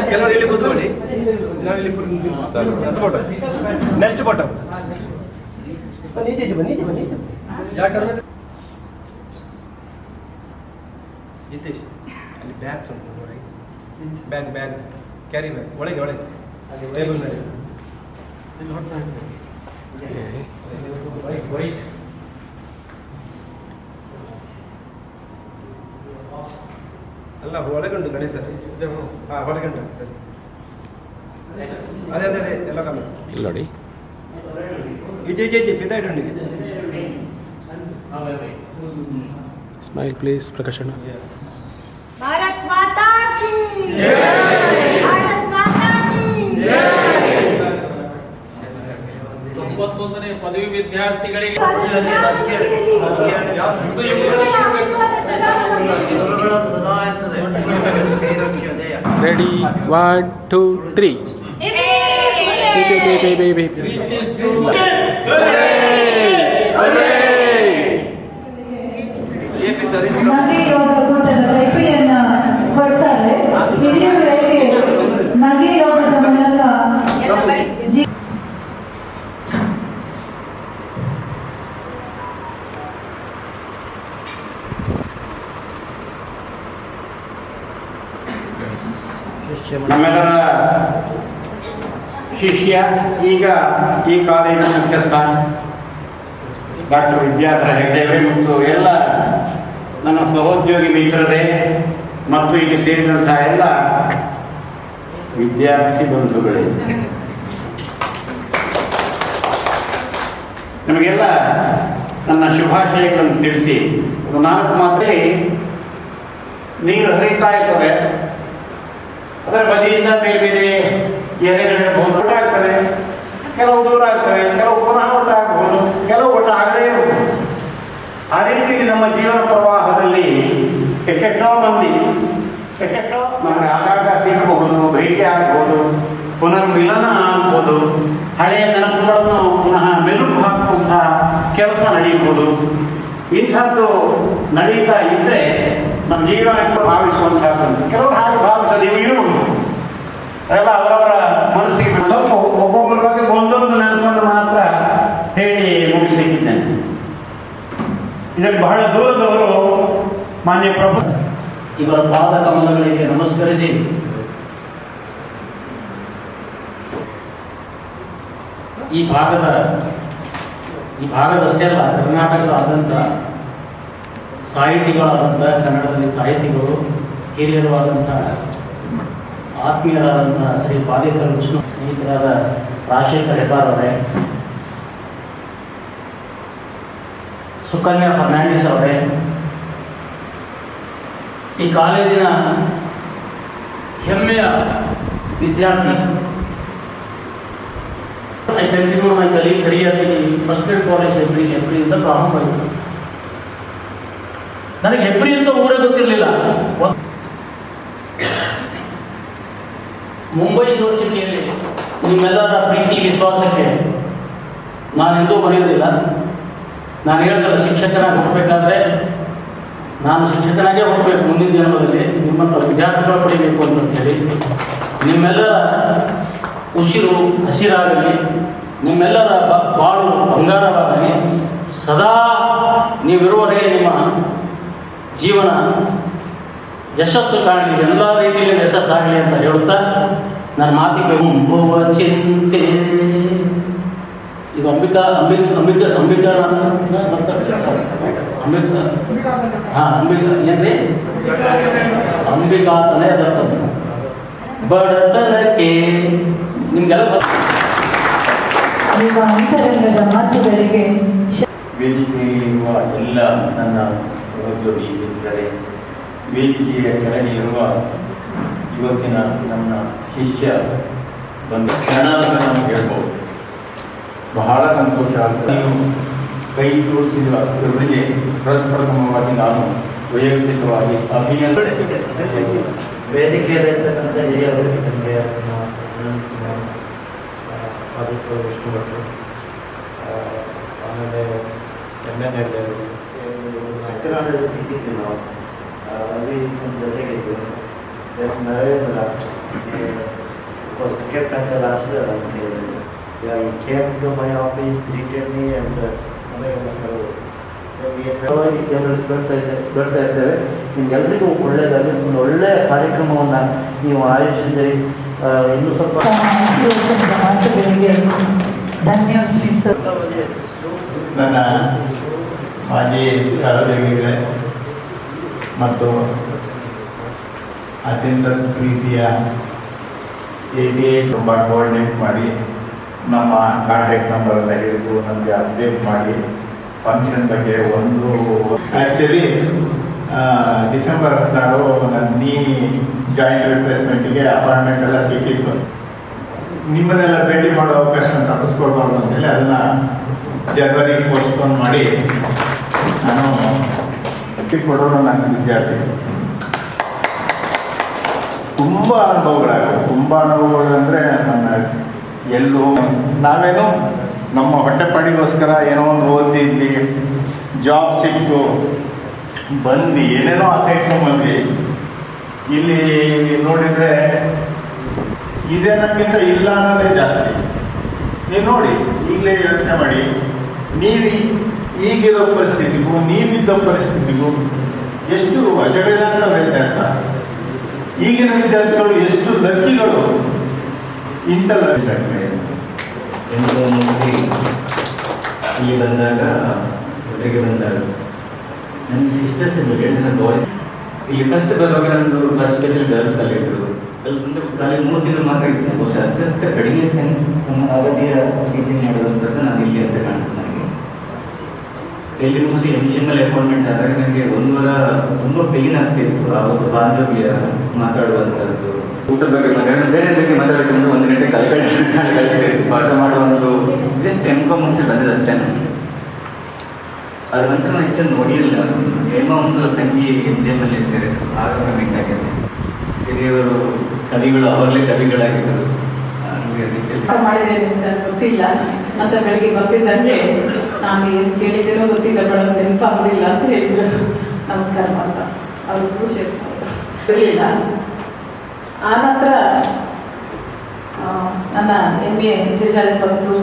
ಕೆಲವರು ಇಲ್ಲಿ ಕೂತ್ಕೊಳ್ಳಿ. ನೆಕ್ಸ್ಟ್ ಫೋಟೋ ಬನ್ನಿ, ಬನ್ನಿ. ಯಾಕಂದ್ರೆ ಜಿತೇಶ್ ಅಲ್ಲಿ ಬ್ಯಾಗ್ಸ್ ಉಂಟು ನೋಡಿ, ಬ್ಯಾಗ್ ಕ್ಯಾರಿ ಬ್ಯಾಗ್ ಒಳಗೆ ಟೇಬಲ್ ಮೇಲೆ ವೈಟ್ ಅಲ್ಲ ಒಳಗುಂಟು ಗಣೇಶ. ಹಾಂ ಹೊರಗುಂಟು. ಅದೇ ಎಲ್ಲ ಕಮ್ಮಿ ಇಲ್ಲಿ ನೋಡಿ. ಈಚೆ ಪಿತಾಯ್ಡು ಸ್ಮೈಲ್ ಪ್ಲೀಸ್ ಪ್ರಕಾಶಣ್ಣ. भारत माता की जय, भारत माता की जय. 91ನೇ ಪದವಿ ವಿದ್ಯಾರ್ಥಿಗಳಿಗೆ ರೆಡಿ 1 2 3 ನಗೆ ಯೋಗ ಕೂಟದ ಕೈಪಿಡಿಯನ್ನ ಕೊಡ್ತಾರೆ. ಹಿರಿಯರಿಗೆ ನಗೆ ಯೋಗದ ಮೂಲಕ ನಮ್ಮೆಲ್ಲರ ಶಿಷ್ಯ, ಈಗ ಈ ಕಾಲೇಜಿನ ಮುಖ್ಯಸ್ಥ ಡಾಕ್ಟರ್ ವಿದ್ಯಾಧರ ಹೆಗ್ಡೆಯವರೇ ಮತ್ತು ಎಲ್ಲ ನನ್ನ ಸಹೋದ್ಯೋಗಿ ಮಿತ್ರರೇ ಮತ್ತು ಈಗ ಸೇರಿದಂತಹ ಎಲ್ಲ ವಿದ್ಯಾರ್ಥಿ ಬಂಧುಗಳೇ, ನಿಮಗೆಲ್ಲ ನನ್ನ ಶುಭಾಶಯಗಳನ್ನು ತಿಳಿಸಿ 4 ಮಾತ್ರೆ ನೀರು ಹರಿತಾ ಇರ್ತದೆ. ಅದರ ಬದಿಯಿಂದ ಬೇರೆ ಬೇರೆ ಎಲೆಗಳು ಒಟ್ಟಾಗ್ತವೆ, ಕೆಲವು ದೂರ ಆಗ್ತವೆ, ಕೆಲವು ಪುನಃ ಒಟ್ಟಾಗಬಹುದು, ಕೆಲವು ಒಟ್ಟಾಗದೇ ಇರಬಹುದು. ಆ ರೀತಿಯಲ್ಲಿ ನಮ್ಮ ಜೀವನ ಪ್ರವಾಹದಲ್ಲಿ ಎಷ್ಟೆಷ್ಟೋ ಮಂದಿ ನಮಗೆ ಆಗಾಗ ಸಿಗಬಹುದು, ಭೇಟಿ ಆಗಬಹುದು, ಪುನರ್ಮಿಲನ ಆಗ್ಬೋದು, ಹಳೆಯ ನೆನಪುಗಳನ್ನು ಪುನಃ ಮೆಲುಕು ಹಾಕುವಂತಹ ಕೆಲಸ ನಡೆಯಬಹುದು. ಇಂಥದ್ದು ನಡೀತಾ ಇದ್ದರೆ ನಮ್ಮ ಜೀವನಕ್ಕೆ ಭಾವಿಸುವಂಥದ್ದು. ಕೆಲವರು ಹಾಗೆ ಭಾವಿಸೋದು ಇರಬಹುದು. ಅದೆಲ್ಲ ಅವರವರ ಮನಸ್ಸಿಗೆ ಸ್ವಲ್ಪ ಒಬ್ಬೊಬ್ಬರ ಬಗ್ಗೆ ಒಂದೊಂದು ನೆನಪನ್ನು ಮಾತ್ರ ಹೇಳಿ ಮುಗಿಸಲಿಕ್ಕಿದ್ದೇನೆ. ಇದಕ್ಕೆ ಬಹಳ ದೂರದವರು ಮಾನ್ಯ ಪ್ರಭು ಇವರ ಪಾದ ಕಮಲಗಳಿಗೆ ನಮಸ್ಕರಿಸಿ ಈ ಭಾಗದಷ್ಟೇ ಅಲ್ಲ, ಕರ್ನಾಟಕದಾದ್ಯಂತ ಸಾಹಿತಿಗಳಾದಂಥ, ಕನ್ನಡದಲ್ಲಿ ಸಾಹಿತಿಗಳು, ಹಿರಿಯರು ಆದಂಥ, ಆತ್ಮೀಯರಾದಂಥ ಶ್ರೀ ಪಾಲೇಕರ್ ವಿಷ್ಣು, ಸ್ನೇಹಿತರಾದ ರಾಜಶೇಖರ್ ಹೆಬ್ಬಾರ್ ಅವರೇ, ಸುಕನ್ಯಾ ಫರ್ನಾಂಡಿಸ್ ಅವರೇ, ಈ ಕಾಲೇಜಿನ ಹೆಮ್ಮೆಯ ವಿದ್ಯಾರ್ಥಿ. I continue my career in first grade college ಹೆಬ್ರಿಯಿಂದ ಪ್ರಾರಂಭ ಆಯಿತು. ನನಗೆ ಹೆಬ್ರಿ ಅಂತ ಊರೇ ಗೊತ್ತಿರಲಿಲ್ಲ. ಮುಂಬೈ ಯೂನಿವರ್ಸಿಟಿಯಲ್ಲಿ ನಿಮ್ಮೆಲ್ಲರ ಪ್ರೀತಿ ವಿಶ್ವಾಸಕ್ಕೆ ನಾನೆಂದೂ ಮರೆಯೋದಿಲ್ಲ. ನಾನು ಹೇಳಿದ ಶಿಕ್ಷಕನಾಗಿ ಹೋಗಬೇಕಾದ್ರೆ ನಾನು ಶಿಕ್ಷಕನಾಗೇ ಹೋಗಬೇಕು ಮುಂದಿನ ಜನ್ಮದಲ್ಲಿ, ನಿಮ್ಮಂಥ ವಿದ್ಯಾರ್ಥಿಗಳು ಪಡಿಬೇಕು ಅಂತ ಹೇಳಿ ನಿಮ್ಮೆಲ್ಲರ ಉಸಿರು ಹಸಿರಾಗಲಿ, ನಿಮ್ಮೆಲ್ಲರ ಬಾಳು ಬಂಗಾರವಾಗಲಿ, ಸದಾ ನೀವಿರುವವರೆಗೆ ನಿಮ್ಮ ಜೀವನ ಯಶಸ್ಸು ಕಾಣಲಿ, ಎಲ್ಲ ರೀತಿಯಲ್ಲಿ ಯಶಸ್ಸಾಗಲಿ ಅಂತ ಹೇಳುತ್ತಾ ನನ್ನ ಮಾತಿಗೆ ಮುಂಬುವ ಚಿಂತೆ. ಈಗ ಅಂಬಿಕಾ ಏನ್ರಿ ಅಂಬಿಕಾತನೇ ದತ್ತ ಬಡತನಕ್ಕೆ ನಿಮ್ಗೆಲ್ಲ ನಿಮ್ಮ ಅಂತರಂಗದ ಮಾತುಗಳಿಗೆ ವೇದಿಕೆಯಲ್ಲಿರುವ ಎಲ್ಲ ನನ್ನ ಸಹೋದ್ಯೋಗಿ ಮಿತ್ರರೇ, ವೇದಿಕೆಯ ಕೆಳಗೆ ಇರುವ ಇವತ್ತಿನ ನನ್ನ ಶಿಷ್ಯ ಒಂದು ಕ್ಷಣ ಅಂತ ನಾವು ಹೇಳ್ಬೋದು. ಬಹಳ ಸಂತೋಷ ಆಗ್ತದೆ. ನೀವು ಕೈ ತೋರಿಸಿದ ಇವರಿಗೆ ಪ್ರಪ್ರಥಮವಾಗಿ ನಾನು ವೈಯಕ್ತಿಕವಾಗಿ ವೇದಿಕೆಯಲ್ಲಿರ್ತಕ್ಕಂಥ ಹಿರಿಯರು ನನಗೆ ಆದಿತ್ಯ ವಿಷ್ಣುಭಟ್ರು, ಆಮೇಲೆ MNL ಚಿತ್ರರಂಗದಲ್ಲಿ ಸಿಕ್ಕಿದ್ವಿ ನಾವು, ಅಲ್ಲಿ ನಮ್ಮ ಜೊತೆಗಿದ್ದು ನರೇಂದ್ರ ಕ್ರಿಕೆಟ್ ಮ್ಯಾಚಲ್ಲಿ ಆಡ್ಸಿದ್ದಾರೆ ಅಂತ ಹೇಳಿದ್ರು. He came to my office, greeted me and ಬರ್ತಾ ಇದ್ದೇವೆ. ನಿಮ್ಗೆಲ್ರಿಗೂ ಒಳ್ಳೆಯದಾಗಿ ಒಂದು ಒಳ್ಳೆಯ ಕಾರ್ಯಕ್ರಮವನ್ನು ನೀವು ಆಯೋಜಿಸಿದ್ದೀರಿ. ಇನ್ನೂ ಸ್ವಲ್ಪ ಮಾತುಗಳಿಗೆ ಧನ್ಯವಾದ ಸರ್. ನನ್ನ ಮಾಜಿ ಸಹೋದ್ಯೋಗಿಗಳೇ ಮತ್ತು ಅತ್ಯಂತ ಪ್ರೀತಿಯ ತುಂಬ ಕೋಆರ್ಡಿನೇಟ್ ಮಾಡಿ ನಮ್ಮ ಕಾಂಟ್ಯಾಕ್ಟ್ ನಂಬರನ್ನ ಹಿಡಿದು ನಮಗೆ ಅಪ್ಡೇಟ್ ಮಾಡಿ ಫಂಕ್ಷನ್ ಬಗ್ಗೆ ಒಂದು ಆ್ಯಕ್ಚುಲಿ ಡಿಸೆಂಬರ್ 16 ನನ್ನ ಜಾಯಿಂಟ್ ರಿಪ್ಲೇಸ್ಮೆಂಟಿಗೆ ಅಪಾಯಿಂಟ್ಮೆಂಟ್ ಎಲ್ಲ ಸಿಕ್ಕಿತ್ತು. ನಿಮ್ಮನ್ನೆಲ್ಲ ಭೇಟಿ ಮಾಡೋ ಅವಕಾಶ ತಪ್ಪಿಸ್ಕೊಳ್ಬಾರ್ದು ಅಂತೇಳಿ ಅದನ್ನು ಜನವರಿಗೆ ಪೋಸ್ಟ್ಪೋನ್ ಮಾಡಿ ನಾನು ಕೊಡೋರು ನನ್ನ ವಿದ್ಯಾರ್ಥಿ. ತುಂಬ ಅನುಭವಗಳು ಅಂದರೆ ನನ್ನ ಎಲ್ಲೂ ನಾವೇನೋ ನಮ್ಮ ಹೊಟ್ಟೆಪಾಡಿಗೋಸ್ಕರ ಏನೋ ಒಂದು ಓದಿದ್ವಿ, ಜಾಬ್ ಸಿಕ್ತು, ಬಂದು ಏನೇನೋ ಆಸೆ ಇಟ್ಕೊಂಡು ಬಂದ್ವಿ. ಇಲ್ಲಿ ನೋಡಿದರೆ ಇದೇನಕ್ಕಿಂತ ಇಲ್ಲ ಅನ್ನೋದೇ ಜಾಸ್ತಿ. ನೀವು ನೋಡಿ, ಈಗಲೇ ಯೋಚನೆ ಮಾಡಿ, ನೀವು ಈಗಿರೋ ಪರಿಸ್ಥಿತಿಗೂ ನೀವಿದ್ದ ಪರಿಸ್ಥಿತಿಗೂ ಎಷ್ಟು ಅಜಗಜಾಂತ ವ್ಯತ್ಯಾಸ. ಈಗಿನ ವಿದ್ಯಾರ್ಥಿಗಳು ಎಷ್ಟು ಲಕ್ಕಿಗಳು. ಇಂಥ ಇಲ್ಲಿ ಬಂದಾಗ ಒಟ್ಟಿಗೆ ಬಂದಾಗ ನನ್ನ ಸಿಸ್ಟರ್ಸ್ ಇದ್ದರು, ನನ್ನ ಬಾಯ್ಸ್. ಇಲ್ಲಿ ಫಸ್ಟ್ ಬರುವಾಗ ನಮ್ಮದು ಫಸ್ಟ್ ಬೇಸಲ್ಲಿ ಗರ್ಲ್ಸ್ ಅಲ್ಲಿ ಇದ್ದರು. ಗರ್ಲ್ಸ್ ಅಂದರೆ ಖಾಲಿ 3 ತಿಂಗಳು ಮಾತ್ರ ಇತ್ತು. ಬಹುಶಃ ಅದಕ್ಕಷ್ಟೇ ಕಡಿಮೆ ಅವಧಿಯ ಟೀಚಿಂಗ್ ಮಾಡೋದಂಥದ್ದು ನಾನು ಇಲ್ಲಿ ಅಂತ ಕಾಣ್ತದೆ ನನಗೆ. ಎಲ್ಲಿ ಮುಗಿಸಿ ಎಮಿಷನ್ನಲ್ಲಿ ಅಪಾಯಿಂಟ್ಮೆಂಟ್ ಆದಾಗ ನನಗೆ 1 ವಾರ ತುಂಬ ಪೇನ್ ಆಗ್ತಿತ್ತು. ಆ ಒಂದು ಬಾಂಧವ್ಯ ಮಾತಾಡುವಂಥದ್ದು, ಊಟದ ಬಗ್ಗೆ ಬೇರೆ ಬಗ್ಗೆ ಮಾತಾಡಿಕೊಂಡು 1 ಗಂಟೆ ಕಲಿತಿತ್ತು. ಪಾಠ ಮಾಡುವಂಥದ್ದು ಜಸ್ಟ್ M.Com ಮುಗಿಸಿ ಬಂದಿದ್ದು ಅಷ್ಟೇ. ಅದ ನಂತರ ನಾನು ಹೆಚ್ಚು ನೋಡಿಲ್ಲ. ಹೇಮಾ ಒಂದ್ಸಲ ತಂಗಿ MGMಲ್ಲಿ ಸೇರಿದ್ರು, ಆಗ ಕನೆಕ್ಟ್ ಆಗಿದೆ. ಸಿರಿಯವರು ಕವಿಗಳು, ಅವಾಗಲೇ ಕವಿಗಳಾಗಿದ್ದರು. ಮಾಡಿದ್ದೇನೆ ಅಂತ ಗೊತ್ತಿಲ್ಲ ಅಂತ ಬೆಳಿಗ್ಗೆ ಬರ್ತಿದ್ದಂಗೆ ನಾನು ಏನು ಕೇಳಿದ್ದೇನೋ ಗೊತ್ತಿಲ್ಲ, ಮೇಡಮ್ ನೆನಪಾಗೋದಿಲ್ಲ ಅಂತ ಹೇಳಿದ್ರು. ನಮಸ್ಕಾರ ಮಾತ್ರ ಅವರು ಖುಷಿ ಇರಲಿಲ್ಲ. ಆನಂತರ ನನ್ನ MA ರಿಸಲ್ಟ್ ಬಂತು,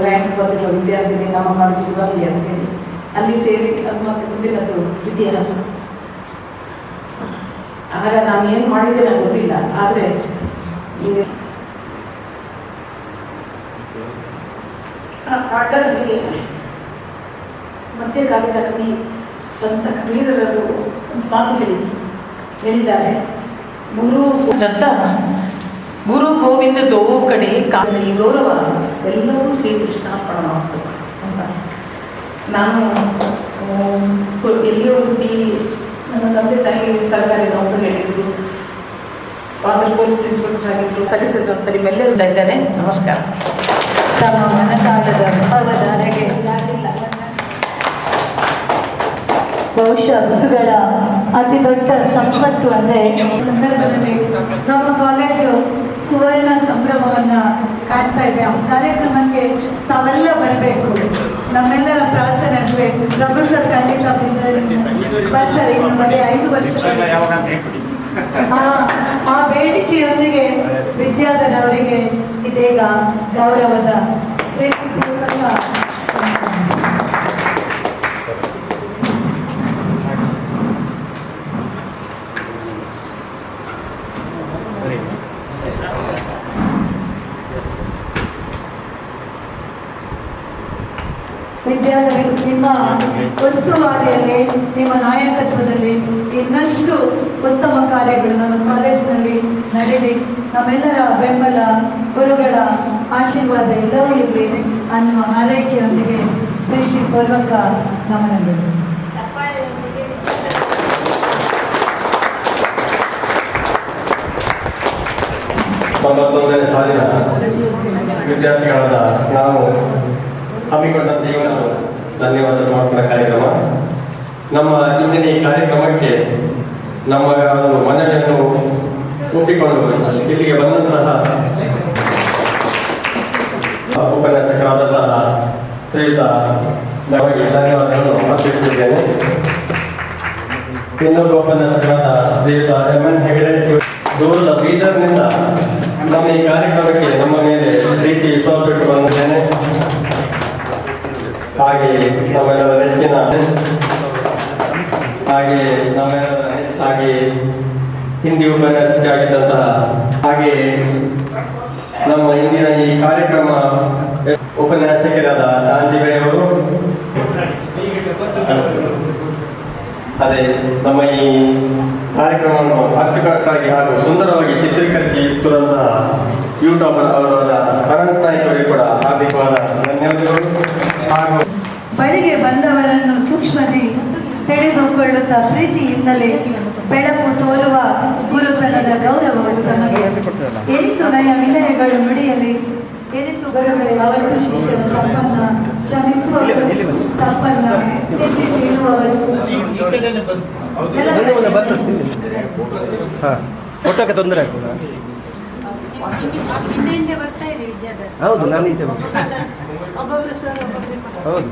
ರ್ಯಾಂಕ್ ಬಂದಿರೋ ವಿದ್ಯಾರ್ಥಿನಿ ನಮ್ಮ ಕಾಲೇಜಿಗೆ ಬರಲಿ ಅಂತೇಳಿ ಅಲ್ಲಿ ಸೇರಿ ಅದು ಮತ್ತೆ ಮುಂದಿನದು ಇತಿಹಾಸ. ಆಗ ನಾನು ಏನು ಮಾಡಿದ್ದೆ ನನಗೆ ಗೊತ್ತಿಲ್ಲ. ಆದರೆ ಪಾಠದಲ್ಲಿ ಮಧ್ಯಕಾಲದ ಕವಿ ಸಂತ ಕಬೀರರು ಒಂದು ಮಾತು ಹೇಳಿದ್ದಾರೆ. ಗುರು ಗೋವಿಂದ ದೋ ಕಡೆ ಕಾಲನಿ ಗೌರವ ಎಲ್ಲವೂ ಶ್ರೀಕೃಷ್ಣಾರ್ಪಣಮಸ್ತು ಅಂತ. ನಾನು ಎಲ್ಲಿಯೋ ಹುಟ್ಟಿ ನನ್ನ ತಂದೆ ತಾಯಿ ಸರ್ಕಾರಿ ನೌಕರಿ ಹೇಳಿದ್ರು, ಫಾದರ್ ಪೊಲೀಸ್ ಇನ್ಸ್ಪೆಕ್ಟರ್ ಆಗಿದ್ರು, ಸಲ್ಲಿಸಿದ್ರು ಅಂತ ನಿಮ್ಮೆಲ್ಲರೂ ಇದ್ದೇನೆ. ನಮಸ್ಕಾರ. ತಮ್ಮ ಮನದಾಟದ ಭಾವಧಾರೆಗೆ ಬಹುಶಃ ಗುರುಗಳ ಅತಿ ದೊಡ್ಡ ಸಂಪತ್ತು ಅಂದರೆ ಸಂದರ್ಭದಲ್ಲಿ ನಮ್ಮ ಕಾಲೇಜು ಸುವರ್ಣ ಸಂಭ್ರಮವನ್ನು ಕಾಣ್ತಾ ಇದೆ. ಆ ಕಾರ್ಯಕ್ರಮಕ್ಕೆ ತಾವೆಲ್ಲ ಬರಬೇಕು. ನಮ್ಮೆಲ್ಲರ ಪ್ರಾರ್ಥನೆ ಅಂದರೆ ಪ್ರಭು ಸರ್ ಖಂಡಿತ ಬರ್ತಾರೆ. ಇನ್ನು ಬರೀ 5 ವರ್ಷ ಆ ಬೇಡಿಕೆಯೊಂದಿಗೆ ವಿದ್ಯಾಧರ ಅವರಿಗೆ ಇದೀಗ ಗೌರವದ ವಸ್ತುವಾದಿಯಲ್ಲಿ ನಿಮ್ಮ ನಾಯಕತ್ವದಲ್ಲಿ ಇನ್ನಷ್ಟು ಉತ್ತಮ ಕಾರ್ಯಗಳು ನಮ್ಮ ಕಾಲೇಜಿನಲ್ಲಿ ನಡೀಲಿ. ನಮ್ಮೆಲ್ಲರ ಬೆಂಬಲ, ಗುರುಗಳ ಆಶೀರ್ವಾದ ಎಲ್ಲವೂ ಇರಲಿ ಅನ್ನುವ ಹಾರೈಕೆಯೊಂದಿಗೆ ಪ್ರೀತಿಪೂರ್ವಕ ನಮನಗಳು. ತೊಂಬತ್ತೊಂದನೇ ಸಾಲಿನ ವಿದ್ಯಾರ್ಥಿಗಳಾದ ನಾವು ಹಮ್ಮಿಕೊಂಡಂತೆ ಈ ಒಂದು ಧನ್ಯವಾದ ಸಮರ್ಪಣಾ ಕಾರ್ಯಕ್ರಮ. ನಮ್ಮ ಇಂದಿನ ಈ ಕಾರ್ಯಕ್ರಮಕ್ಕೆ ನಮ್ಮ ಒಂದು ಮನವಿಯನ್ನು ಒಪ್ಪಿಕೊಂಡು ಇಲ್ಲಿಗೆ ಬಂದಂತಹ ಉಪನ್ಯಾಸಕರಾದಂತಹ ಶ್ರೀಯುತ ನಮಗೆ ಧನ್ಯವಾದಗಳನ್ನು ಅರ್ಪಿಸುತ್ತಿದ್ದೇನೆ. ಇನ್ನೊಬ್ಬ ಉಪನ್ಯಾಸಕರಾದ ಶ್ರೀಯುತ MN ಹೆಗಡೆ ದೂರದ ಬೀದರ್ನಿಂದ ನಮ್ಮ ಈ ಕಾರ್ಯಕ್ರಮಕ್ಕೆ ನಮ್ಮ ಮೇಲೆ ಪ್ರೀತಿ ವಿಶ್ವಾಸ ಇಟ್ಟು ಬಂದಿದ್ದೇನೆ. ಹಾಗೆ ನಮ್ಮೆಲ್ಲರ ನೆಚ್ಚಿನ ಹಾಗೆ ಹಿಂದಿ ಉಪನ್ಯಾಸಕಿ ಆಗಿದ್ದಂತಹ ಹಾಗೆ ನಮ್ಮ ಇಂದಿನ ಈ ಕಾರ್ಯಕ್ರಮ ಉಪನ್ಯಾಸಕರಾದ ಶಾಂತಿಬೆ ಅವರು, ಅದೇ ನಮ್ಮ ಈ ಕಾರ್ಯಕ್ರಮವನ್ನು ಅಚ್ಚುಕಟ್ಟಾಗಿ ಹಾಗೂ ಸುಂದರವಾಗಿ ಚಿತ್ರೀಕರಿಸಿ ಇಟ್ಟಿರುವಂತಹ ಯೂಟ್ಯೂಬರ್ ಅವರಾದ ಅನಂತ್ ನಾಯ್ಕ ಅವರಿಗೆ ಕೂಡ ಹಾರ್ದಿಕವಾದ ಧನ್ಯವಾದಗಳು. ಹಾಗೂ ಬಳಿಗೆ ಬಂದವರನ್ನು ಸೂಕ್ಷ್ಮದಿ ತಿಳಿದುಕೊಳ್ಳುತ್ತಾ ಪ್ರೀತಿಯಿಂದಲೇ ಬೆಳಕು ತೋರುವ ಗುರುತನದ ಗೌರವಗಳು ತಮಗೆ. ಎನಿತು ನಯ ವಿನಯಗಳು ನುಡಿಯಲಿ, ಎನಿತು ಗುರುಗಳೇ ಯಾವತ್ತೂ ಶಿಷ್ಯರ ತಪ್ಪನ್ನ ಕ್ಷಮಿಸುವವರು, ತಪ್ಪನ್ನ ಎತ್ತಿ ನೀಡುವವರು. ಫೋಟೋಕ್ಕೆ ತೊಂದರೆ ಆಗ್ತದ? ಹೌದು, ನಾನು ಈಚೆ ಹೌದು.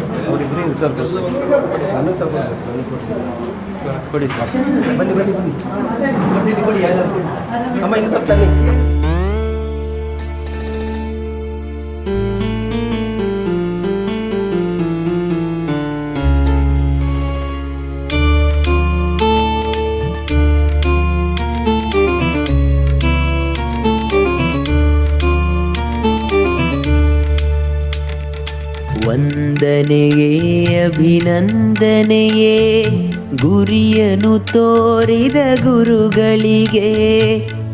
ತಗೊಳ್ಳಿ ಅವರಿಬ್ಬರು ಸ್ವಲ್ಪ ನಾನು ಸ್ವಲ್ಪ ಕೊಡಿ ಬನ್ನಿ ಬನ್ನಿ ಬನ್ನಿ ಕೊಡಿ ಅಮ್ಮ ಇನ್ನು ಸ್ವಲ್ಪ ತನ್ನಿ. ವಂದನೆಯೇ ಅಭಿನಂದನೆಯೇ ಗುರಿಯನ್ನು ತೋರಿದ ಗುರುಗಳಿಗೆ,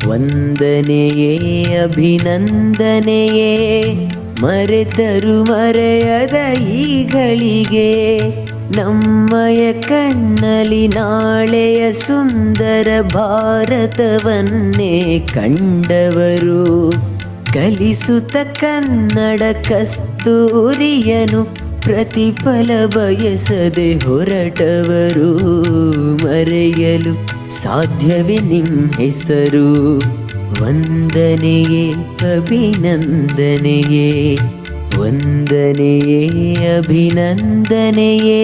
ವಂದನೆಯೇ ಅಭಿನಂದನೆಯೇ ಮರೆತರು ಮರೆಯದ ಈಗಳಿಗೆ. ನಮ್ಮಯ ಕಣ್ಣಲ್ಲಿ ನಾಳೆಯ ಸುಂದರ ಭಾರತವನ್ನೇ ಕಂಡವರು, ಕಲಿಸುತ್ತ ಕನ್ನಡ ಕಸ್ತೂರಿಯನು ಪ್ರತಿಫಲ ಬಯಸದೆ ಹೊರಟವರು. ಮರೆಯಲು ಸಾಧ್ಯವೇ ನಿಮ್ಮ ಹೆಸರು, ವಂದನೆಯೇ ಅಭಿನಂದನೆಯೇ, ವಂದನೆಯೇ ಅಭಿನಂದನೆಯೇ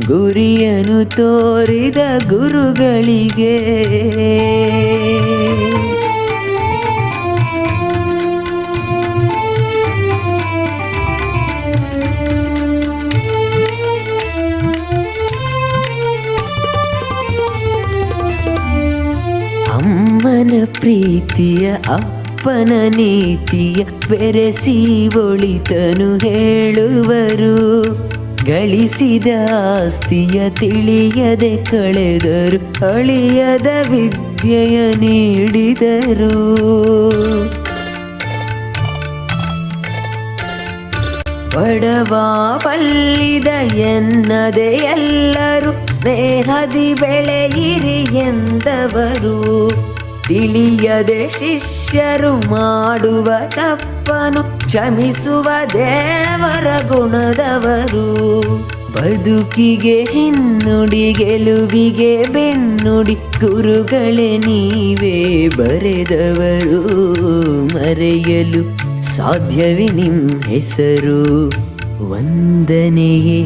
ಗುರಿಯನ್ನು ತೋರಿದ ಗುರುಗಳಿಗೆ. ಅಮ್ಮನ ಪ್ರೀತಿಯ ಅಪ್ಪನ ನೀತಿಯ ಬೆರೆಸಿ ಒಳಿತನು ಹೇಳುವರು, ಗಳಿಸಿದ ಆಸ್ತಿಯ ತಿಳಿಯದೆ ಕಳೆದರು, ಅಳಿಯದ ವಿದ್ಯೆಯ ನೀಡಿದರು. ಬಡವ ಬಲ್ಲಿದ ಎನ್ನದೆ ಎಲ್ಲರೂ ಸ್ನೇಹದಿ ಬೆಳೆಯಿರಿ ಎಂದವರು, ತಿಳಿಯದೆ ಶಿಷ್ಯರು ಮಾಡುವ ತಪ್ಪನು ಕ್ಷಮಿಸುವ ದೇವರ ಗುಣದವರು. ಬದುಕಿಗೆ ಹಿನ್ನುಡಿ ಗೆಲುವಿಗೆ ಬೆನ್ನುಡಿ ಗುರುಗಳೇ ನೀವೇ ಬರೆದವರು, ಮರೆಯಲು ಸಾಧ್ಯವೇ ನಿಮ್ಮ ಹೆಸರು. ವಂದನೆಯೇ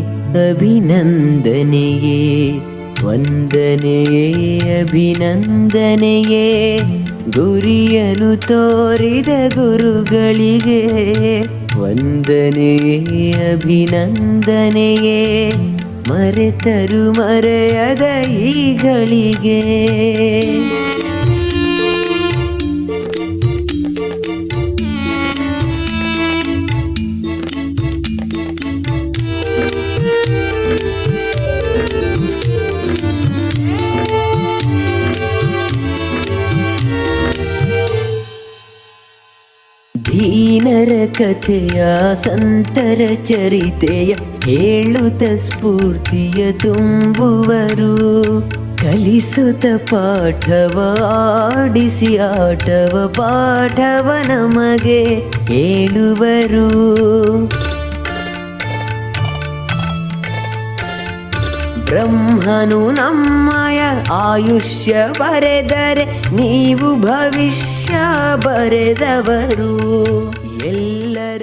ಅಭಿನಂದನೆಯೇ, ವಂದನೆಯೇ ಅಭಿನಂದನೆಯೇ ಗುರಿಯನ್ನು ತೋರಿದ ಗುರುಗಳಿಗೆ. ವಂದನೆಯೇ ಅಭಿನಂದನೆಯೇ ಮರೆತರು ಮರೆಯದ ಈಗಳಿಗೆ. ದೀನರ ಕಥೆಯ ಸಂತರ ಚರಿತೆಯ ಹೇಳುತ್ತ ಸ್ಫೂರ್ತಿಯ ತುಂಬುವರು. ಕಲಿಸುತ್ತ ಪಾಠವ ಆಡಿಸಿ ಆಟವ ಪಾಠವ ನಮಗೆ ಹೇಳುವರು. ಬ್ರಹ್ಮನು ನಮ್ಮಯ ಆಯುಷ್ಯ ಬರೆದರೆ ನೀವು ಭವಿಷ್ಯ ಬರೆದವರು. ಎಲ್ಲರ